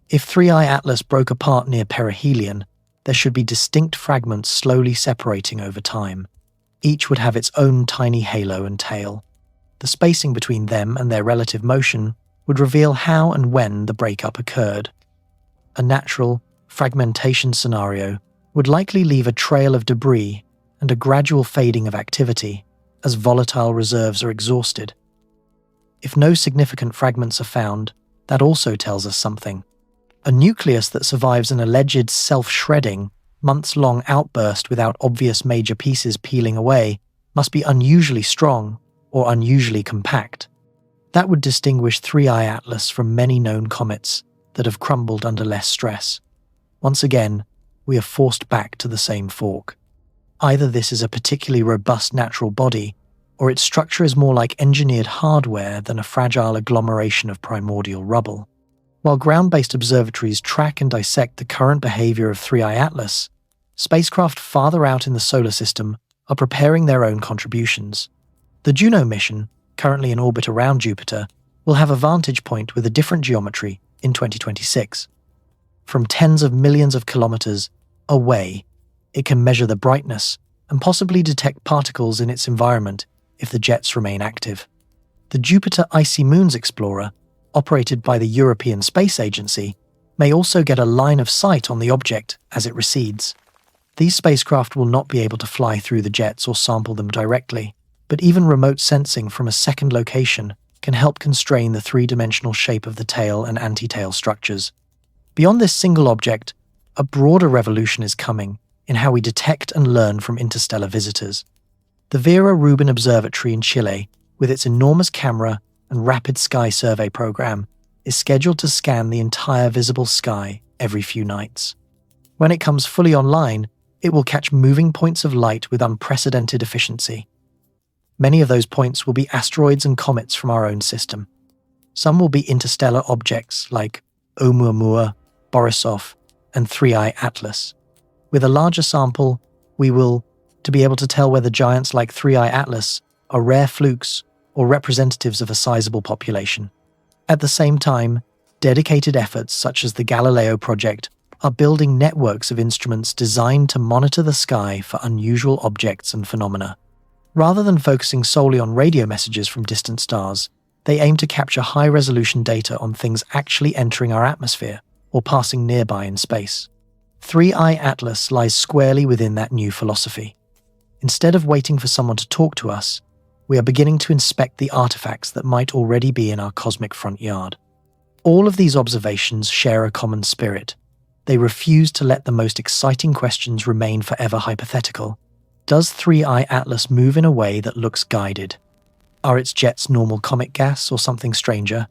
If 3I Atlas broke apart near perihelion, there should be distinct fragments slowly separating over time. Each would have its own tiny halo and tail. The spacing between them and their relative motion would reveal how and when the breakup occurred. A natural fragmentation scenario would likely leave a trail of debris and a gradual fading of activity as volatile reserves are exhausted. If no significant fragments are found, that also tells us something. A nucleus that survives an alleged self-shredding, months-long outburst without obvious major pieces peeling away must be unusually strong or unusually compact. That would distinguish 3I Atlas from many known comets that have crumbled under less stress. Once again, we are forced back to the same fork. Either this is a particularly robust natural body, or its structure is more like engineered hardware than a fragile agglomeration of primordial rubble. While ground-based observatories track and dissect the current behavior of 3I Atlas, spacecraft farther out in the solar system are preparing their own contributions. The Juno mission, currently in orbit around Jupiter, will have a vantage point with a different geometry in 2026. From tens of millions of kilometers away, it can measure the brightness and possibly detect particles in its environment if the jets remain active. The Jupiter Icy Moons Explorer, operated by the European Space Agency, may also get a line of sight on the object as it recedes. These spacecraft will not be able to fly through the jets or sample them directly, but even remote sensing from a second location can help constrain the three-dimensional shape of the tail and anti-tail structures. Beyond this single object, a broader revolution is coming in how we detect and learn from interstellar visitors. The Vera Rubin Observatory in Chile, with its enormous camera and rapid sky survey program, is scheduled to scan the entire visible sky every few nights. When it comes fully online, it will catch moving points of light with unprecedented efficiency. Many of those points will be asteroids and comets from our own system. Some will be interstellar objects like Oumuamua, Borisov, and 3I Atlas. With a larger sample, we will to be able to tell whether giants like 3I Atlas are rare flukes or representatives of a sizable population. At the same time, dedicated efforts such as the Galileo project are building networks of instruments designed to monitor the sky for unusual objects and phenomena. Rather than focusing solely on radio messages from distant stars, they aim to capture high-resolution data on things actually entering our atmosphere or passing nearby in space. 3I Atlas lies squarely within that new philosophy. Instead of waiting for someone to talk to us, we are beginning to inspect the artifacts that might already be in our cosmic front yard. All of these observations share a common spirit. They refuse to let the most exciting questions remain forever hypothetical. Does 3I Atlas move in a way that looks guided? Are its jets normal comet gas or something stranger?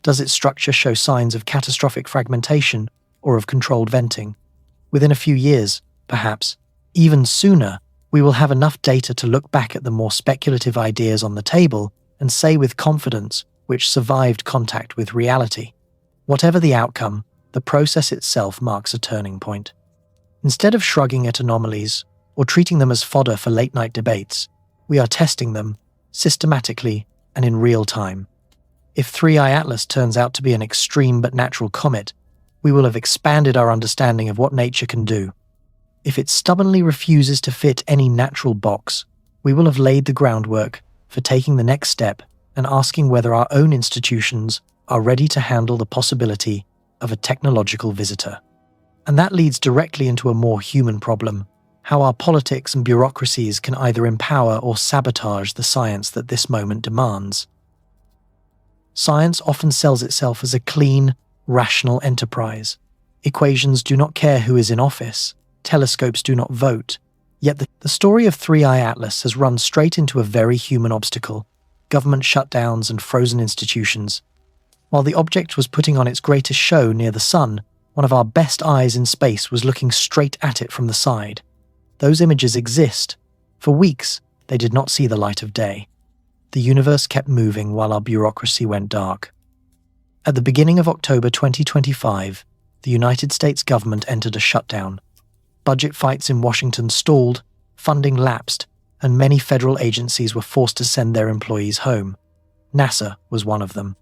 Does its structure show signs of catastrophic fragmentation or of controlled venting? Within a few years, perhaps, even sooner, we will have enough data to look back at the more speculative ideas on the table and say with confidence which survived contact with reality. Whatever the outcome, the process itself marks a turning point. Instead of shrugging at anomalies or treating them as fodder for late-night debates, we are testing them systematically and in real time. If 3I Atlas turns out to be an extreme but natural comet, we will have expanded our understanding of what nature can do. If it stubbornly refuses to fit any natural box, we will have laid the groundwork for taking the next step and asking whether our own institutions are ready to handle the possibility of a technological visitor. And that leads directly into a more human problem: how our politics and bureaucracies can either empower or sabotage the science that this moment demands. Science often sells itself as a clean, rational enterprise. Equations do not care who is in office. Telescopes do not vote. Yet the story of 3I Atlas has run straight into a very human obstacle: government shutdowns and frozen institutions. While the object was putting on its greatest show near the sun, one of our best eyes in space was looking straight at it from the side. Those images exist. For weeks, they did not see the light of day. The universe kept moving while our bureaucracy went dark. At the beginning of October 2025, the United States government entered a shutdown. Budget fights in Washington stalled, funding lapsed, and many federal agencies were forced to send their employees home. NASA was one of them.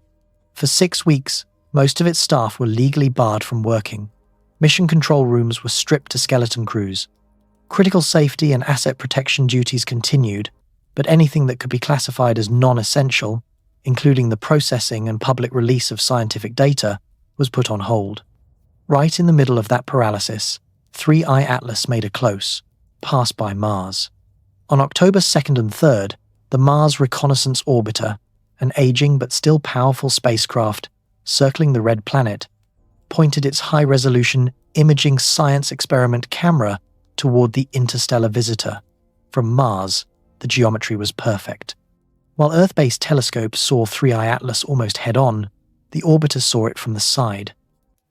For 6 weeks, most of its staff were legally barred from working. Mission control rooms were stripped to skeleton crews. Critical safety and asset protection duties continued, but anything that could be classified as non-essential, including the processing and public release of scientific data, was put on hold. Right in the middle of that paralysis, 3I Atlas made a close pass by Mars. On October 2nd and 3rd, the Mars Reconnaissance Orbiter, an aging but still powerful spacecraft circling the red planet, pointed its high-resolution imaging science experiment camera toward the interstellar visitor. From Mars, the geometry was perfect. While Earth-based telescopes saw 3I Atlas almost head-on, the orbiter saw it from the side.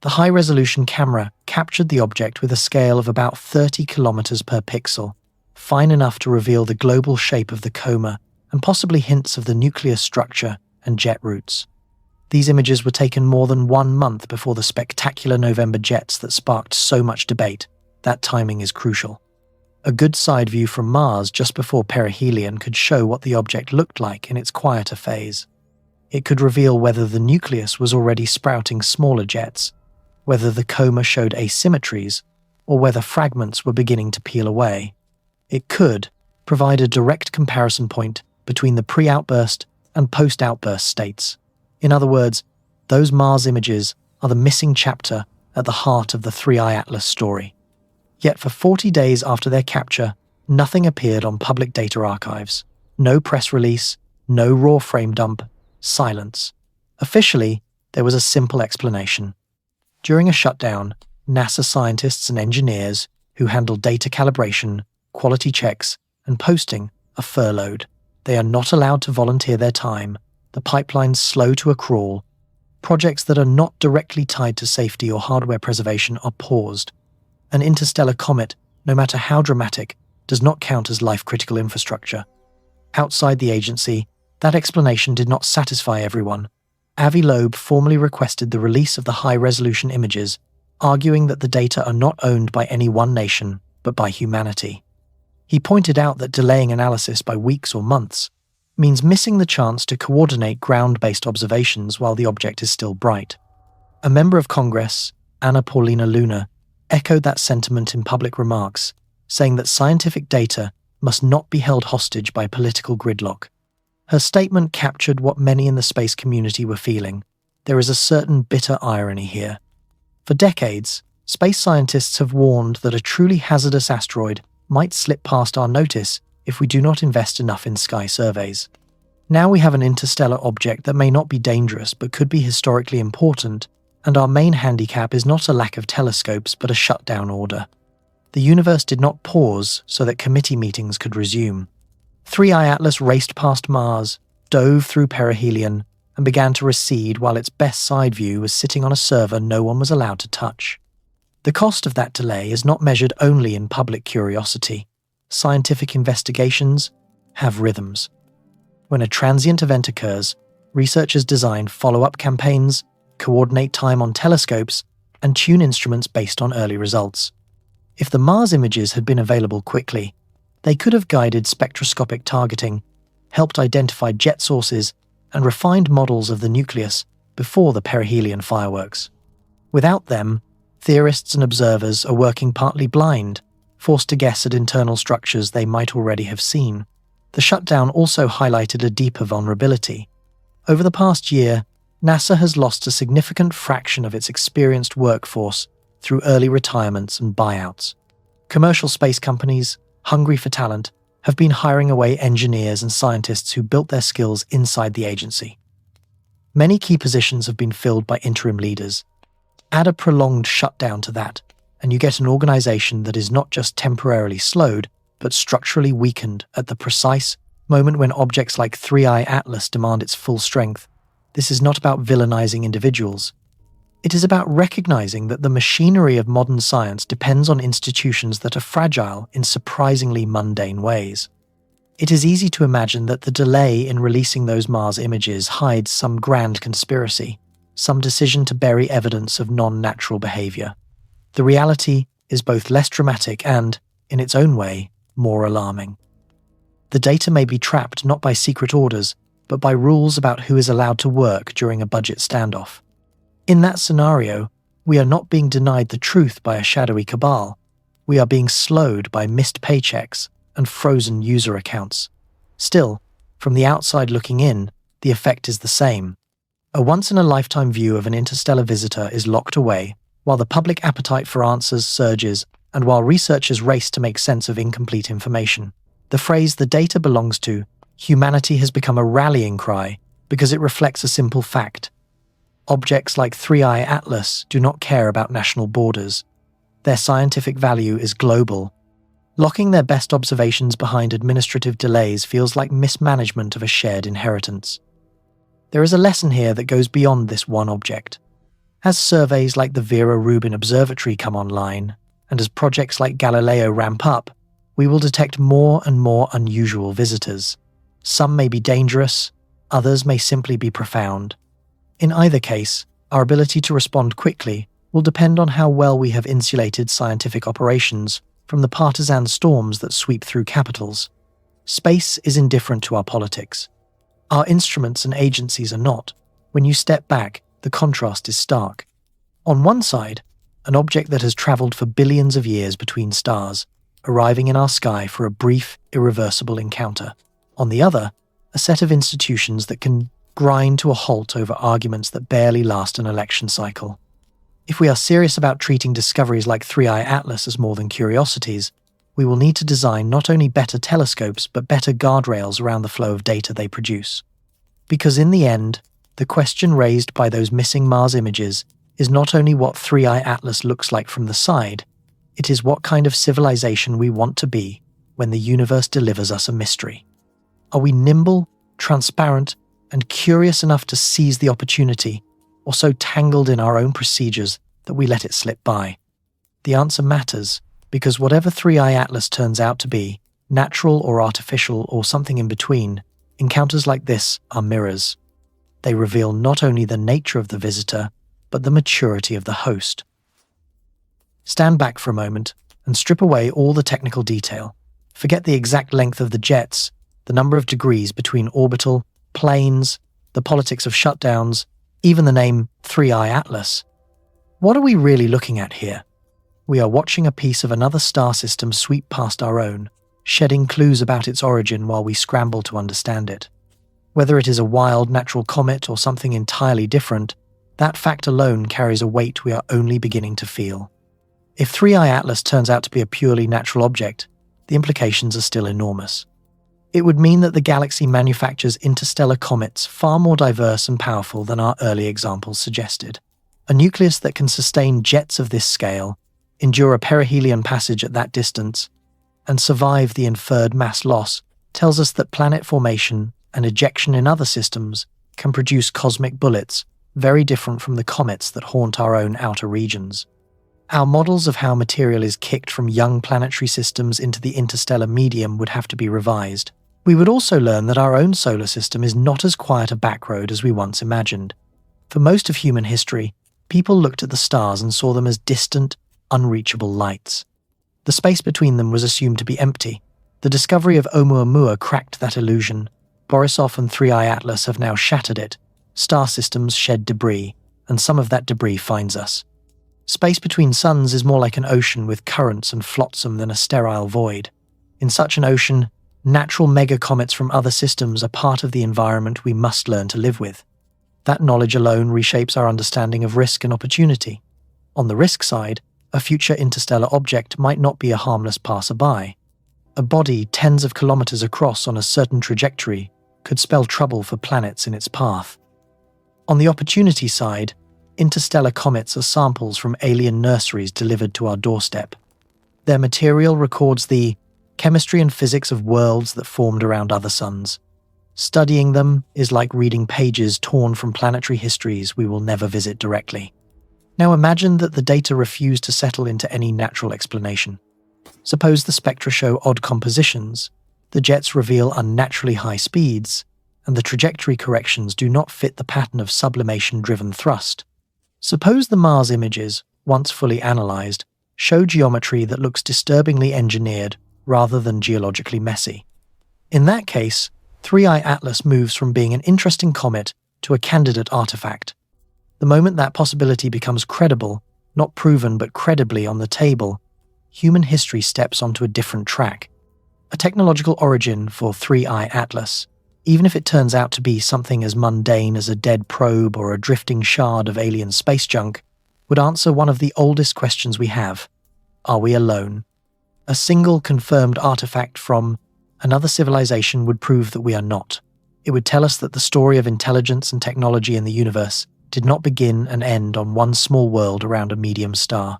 The high-resolution camera captured the object with a scale of about 30 kilometers per pixel, fine enough to reveal the global shape of the coma and possibly hints of the nuclear structure and jet routes. These images were taken more than 1 month before the spectacular November jets that sparked so much debate. That timing is crucial. A good side view from Mars just before perihelion could show what the object looked like in its quieter phase. It could reveal whether the nucleus was already sprouting smaller jets, whether the coma showed asymmetries, or whether fragments were beginning to peel away. It could provide a direct comparison point between the pre-outburst and post-outburst states. In other words, those Mars images are the missing chapter at the heart of the 3I Atlas story. Yet for 40 days after their capture, nothing appeared on public data archives. No press release, no raw frame dump, silence. Officially, there was a simple explanation. During a shutdown, NASA scientists and engineers who handled data calibration, quality checks, and posting are furloughed. They are not allowed to volunteer their time. The pipeline's slow to a crawl. Projects that are not directly tied to safety or hardware preservation are paused. An interstellar comet, no matter how dramatic, does not count as life-critical infrastructure. Outside the agency, that explanation did not satisfy everyone. Loeb formally requested the release of the high-resolution images, arguing that the data are not owned by any one nation, but by humanity. He pointed out that delaying analysis by weeks or months means missing the chance to coordinate ground-based observations while the object is still bright. A member of Congress, Anna Paulina Luna, echoed that sentiment in public remarks, saying that scientific data must not be held hostage by political gridlock. Her statement captured what many in the space community were feeling. There is a certain bitter irony here. For decades, space scientists have warned that a truly hazardous asteroid might slip past our notice if we do not invest enough in sky surveys. Now we have an interstellar object that may not be dangerous but could be historically important, and our main handicap is not a lack of telescopes but a shutdown order. The universe did not pause so that committee meetings could resume. 3I Atlas raced past Mars, dove through perihelion, and began to recede while its best side view was sitting on a server no one was allowed to touch. The cost of that delay is not measured only in public curiosity. Scientific investigations have rhythms. When a transient event occurs, researchers design follow-up campaigns, coordinate time on telescopes, and tune instruments based on early results. If the Mars images had been available quickly, they could have guided spectroscopic targeting, helped identify jet sources, and refined models of the nucleus before the perihelion fireworks. Without them, theorists and observers are working partly blind, forced to guess at internal structures they might already have seen. The shutdown also highlighted a deeper vulnerability. Over the past year, NASA has lost a significant fraction of its experienced workforce through early retirements and buyouts. Commercial space companies, hungry for talent, have been hiring away engineers and scientists who built their skills inside the agency. Many key positions have been filled by interim leaders. Add a prolonged shutdown to that, and you get an organization that is not just temporarily slowed, but structurally weakened at the precise moment when objects like 3I Atlas demand its full strength. This is not about villainizing individuals. It is about recognizing that the machinery of modern science depends on institutions that are fragile in surprisingly mundane ways. It is easy to imagine that the delay in releasing those Mars images hides some grand conspiracy, some decision to bury evidence of non-natural behavior. The reality is both less dramatic and, in its own way, more alarming. The data may be trapped not by secret orders, but by rules about who is allowed to work during a budget standoff. In that scenario, we are not being denied the truth by a shadowy cabal. We are being slowed by missed paychecks and frozen user accounts. Still, from the outside looking in, the effect is the same. A once-in-a-lifetime view of an interstellar visitor is locked away, while the public appetite for answers surges, and while researchers race to make sense of incomplete information. The phrase "the data belongs to" humanity has become a rallying cry because it reflects a simple fact. Objects like 3I Atlas do not care about national borders. Their scientific value is global. Locking their best observations behind administrative delays feels like mismanagement of a shared inheritance. There is a lesson here that goes beyond this one object. As surveys like the Vera Rubin Observatory come online, and as projects like Galileo ramp up, we will detect more and more unusual visitors. Some may be dangerous, others may simply be profound. In either case, our ability to respond quickly will depend on how well we have insulated scientific operations from the partisan storms that sweep through capitals. Space is indifferent to our politics. Our instruments and agencies are not. When you step back, the contrast is stark. On one side, an object that has traveled for billions of years between stars, arriving in our sky for a brief, irreversible encounter. On the other, a set of institutions that can grind to a halt over arguments that barely last an election cycle. If we are serious about treating discoveries like 3I Atlas as more than curiosities, we will need to design not only better telescopes but better guardrails around the flow of data they produce. Because in the end, the question raised by those missing Mars images is not only what 3I Atlas looks like from the side, it is what kind of civilization we want to be when the universe delivers us a mystery. Are we nimble, transparent, and curious enough to seize the opportunity, or so tangled in our own procedures that we let it slip by? The answer matters, because whatever 3I Atlas turns out to be, natural or artificial or something in between, encounters like this are mirrors. They reveal not only the nature of the visitor, but the maturity of the host. Stand back for a moment and strip away all the technical detail. Forget the exact length of the jets, the number of degrees between orbital, planes, the politics of shutdowns, even the name 3I Atlas. What are we really looking at here? We are watching a piece of another star system sweep past our own, shedding clues about its origin while we scramble to understand it. Whether it is a wild natural comet or something entirely different, that fact alone carries a weight we are only beginning to feel. If 3I Atlas turns out to be a purely natural object, the implications are still enormous. It would mean that the galaxy manufactures interstellar comets far more diverse and powerful than our early examples suggested. A nucleus that can sustain jets of this scale, endure a perihelion passage at that distance, and survive the inferred mass loss tells us that planet formation and ejection in other systems can produce cosmic bullets very different from the comets that haunt our own outer regions. Our models of how material is kicked from young planetary systems into the interstellar medium would have to be revised. We would also learn that our own solar system is not as quiet a backroad as we once imagined. For most of human history, people looked at the stars and saw them as distant, unreachable lights. The space between them was assumed to be empty. The discovery of Oumuamua cracked that illusion. Borisov and 3I Atlas have now shattered it. Star systems shed debris, and some of that debris finds us. Space between suns is more like an ocean with currents and flotsam than a sterile void. In such an ocean, natural megacomets from other systems are part of the environment we must learn to live with. That knowledge alone reshapes our understanding of risk and opportunity. On the risk side, a future interstellar object might not be a harmless passerby. A body tens of kilometers across on a certain trajectory could spell trouble for planets in its path. On the opportunity side, interstellar comets are samples from alien nurseries delivered to our doorstep. Their material records the chemistry and physics of worlds that formed around other suns. Studying them is like reading pages torn from planetary histories we will never visit directly. Now imagine that the data refuse to settle into any natural explanation. Suppose the spectra show odd compositions, the jets reveal unnaturally high speeds, and the trajectory corrections do not fit the pattern of sublimation-driven thrust. Suppose the Mars images, once fully analyzed, show geometry that looks disturbingly engineered rather than geologically messy. In that case, 3I Atlas moves from being an interesting comet to a candidate artifact. The moment that possibility becomes credible, not proven but credibly on the table, human history steps onto a different track. A technological origin for 3I Atlas, even if it turns out to be something as mundane as a dead probe or a drifting shard of alien space junk, would answer one of the oldest questions we have. Are we alone? A single confirmed artifact from another civilization would prove that we are not. It would tell us that the story of intelligence and technology in the universe did not begin and end on one small world around a medium star.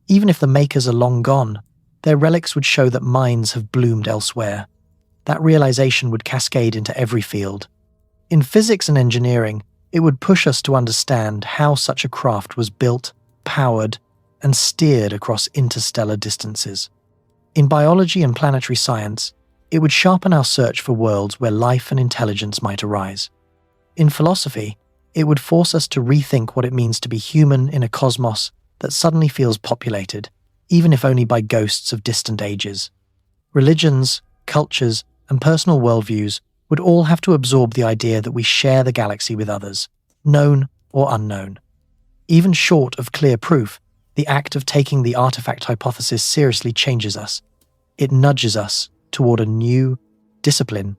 Even if the makers are long gone, their relics would show that minds have bloomed elsewhere. That realization would cascade into every field. In physics and engineering, it would push us to understand how such a craft was built, powered, and steered across interstellar distances. In biology and planetary science, it would sharpen our search for worlds where life and intelligence might arise. In philosophy, it would force us to rethink what it means to be human in a cosmos that suddenly feels populated, even if only by ghosts of distant ages. Religions, cultures, and personal worldviews would all have to absorb the idea that we share the galaxy with others, known or unknown. Even short of clear proof, the act of taking the artifact hypothesis seriously changes us. It nudges us toward a new discipline,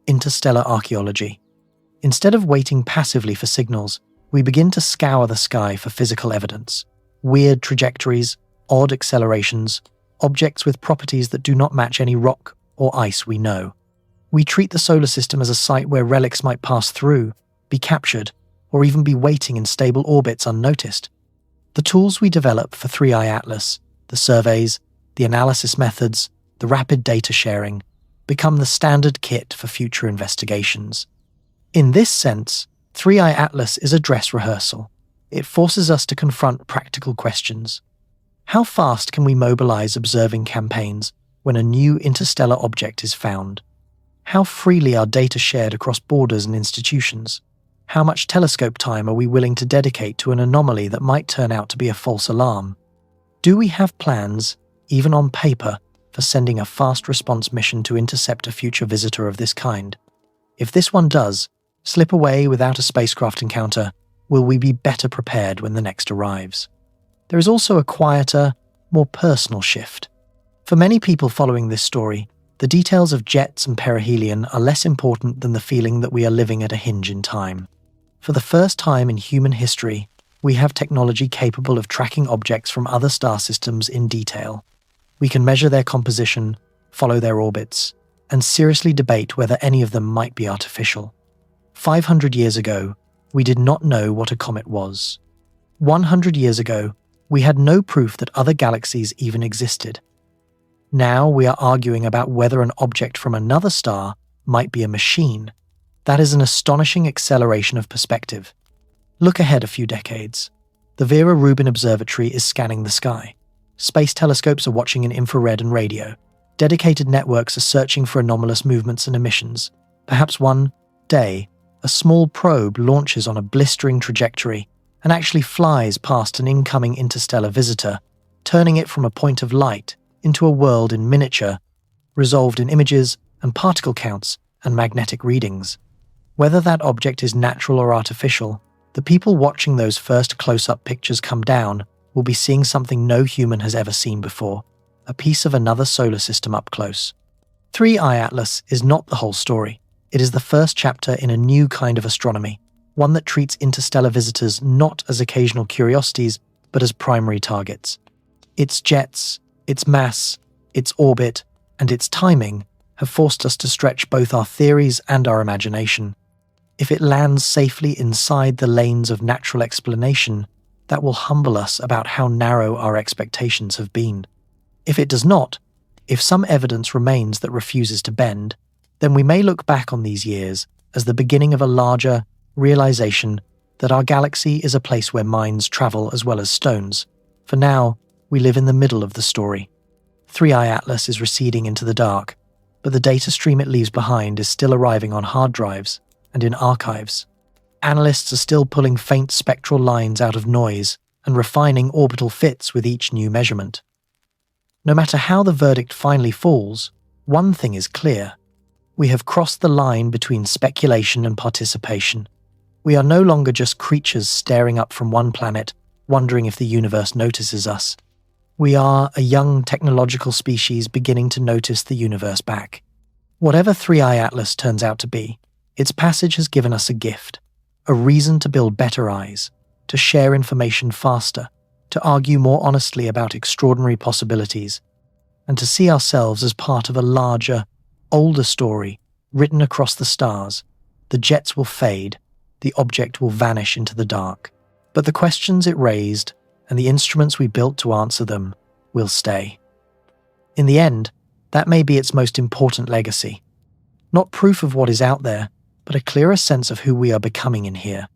interstellar archaeology. Instead of waiting passively for signals, we begin to scour the sky for physical evidence. Weird trajectories, odd accelerations, objects with properties that do not match any rock or ice we know. We treat the solar system as a site where relics might pass through, be captured, or even be waiting in stable orbits unnoticed. The tools we develop for 3I Atlas, the surveys, the analysis methods, the rapid data sharing, become the standard kit for future investigations. In this sense, 3I Atlas is a dress rehearsal. It forces us to confront practical questions. How fast can we mobilize observing campaigns when a new interstellar object is found? How freely are data shared across borders and institutions? How much telescope time are we willing to dedicate to an anomaly that might turn out to be a false alarm? Do we have plans, even on paper, for sending a fast response mission to intercept a future visitor of this kind? If this one does slip away without a spacecraft encounter, will we be better prepared when the next arrives? There is also a quieter, more personal shift. For many people following this story, the details of jets and perihelion are less important than the feeling that we are living at a hinge in time. For the first time in human history, we have technology capable of tracking objects from other star systems in detail. We can measure their composition, follow their orbits, and seriously debate whether any of them might be artificial. 500 years ago, we did not know what a comet was. 100 years ago, we had no proof that other galaxies even existed. Now we are arguing about whether an object from another star might be a machine. That is an astonishing acceleration of perspective. Look ahead a few decades. The Vera Rubin Observatory is scanning the sky. Space telescopes are watching in infrared and radio. Dedicated networks are searching for anomalous movements and emissions. Perhaps one day, a small probe launches on a blistering trajectory and actually flies past an incoming interstellar visitor, turning it from a point of light into a world in miniature, resolved in images and particle counts and magnetic readings. Whether that object is natural or artificial, the people watching those first close-up pictures come down will be seeing something no human has ever seen before, a piece of another solar system up close. 3i Atlas is not the whole story. It is the first chapter in a new kind of astronomy, one that treats interstellar visitors not as occasional curiosities, but as primary targets. Its jets, its mass, its orbit, and its timing have forced us to stretch both our theories and our imagination. If it lands safely inside the lanes of natural explanation, that will humble us about how narrow our expectations have been. If it does not, if some evidence remains that refuses to bend, then we may look back on these years as the beginning of a larger realization that our galaxy is a place where minds travel as well as stones. For now, we live in the middle of the story. 3i Atlas is receding into the dark, but the data stream it leaves behind is still arriving on hard drives and in archives. Analysts are still pulling faint spectral lines out of noise and refining orbital fits with each new measurement. No matter how the verdict finally falls, one thing is clear. We have crossed the line between speculation and participation. We are no longer just creatures staring up from one planet, wondering if the universe notices us. We are a young technological species beginning to notice the universe back. Whatever 3i Atlas turns out to be, its passage has given us a gift, a reason to build better eyes, to share information faster, to argue more honestly about extraordinary possibilities, and to see ourselves as part of a larger, older story written across the stars. The jets will fade, the object will vanish into the dark, but the questions it raised and the instruments we built to answer them will stay. In the end, that may be its most important legacy. Not proof of what is out there, but a clearer sense of who we are becoming in here.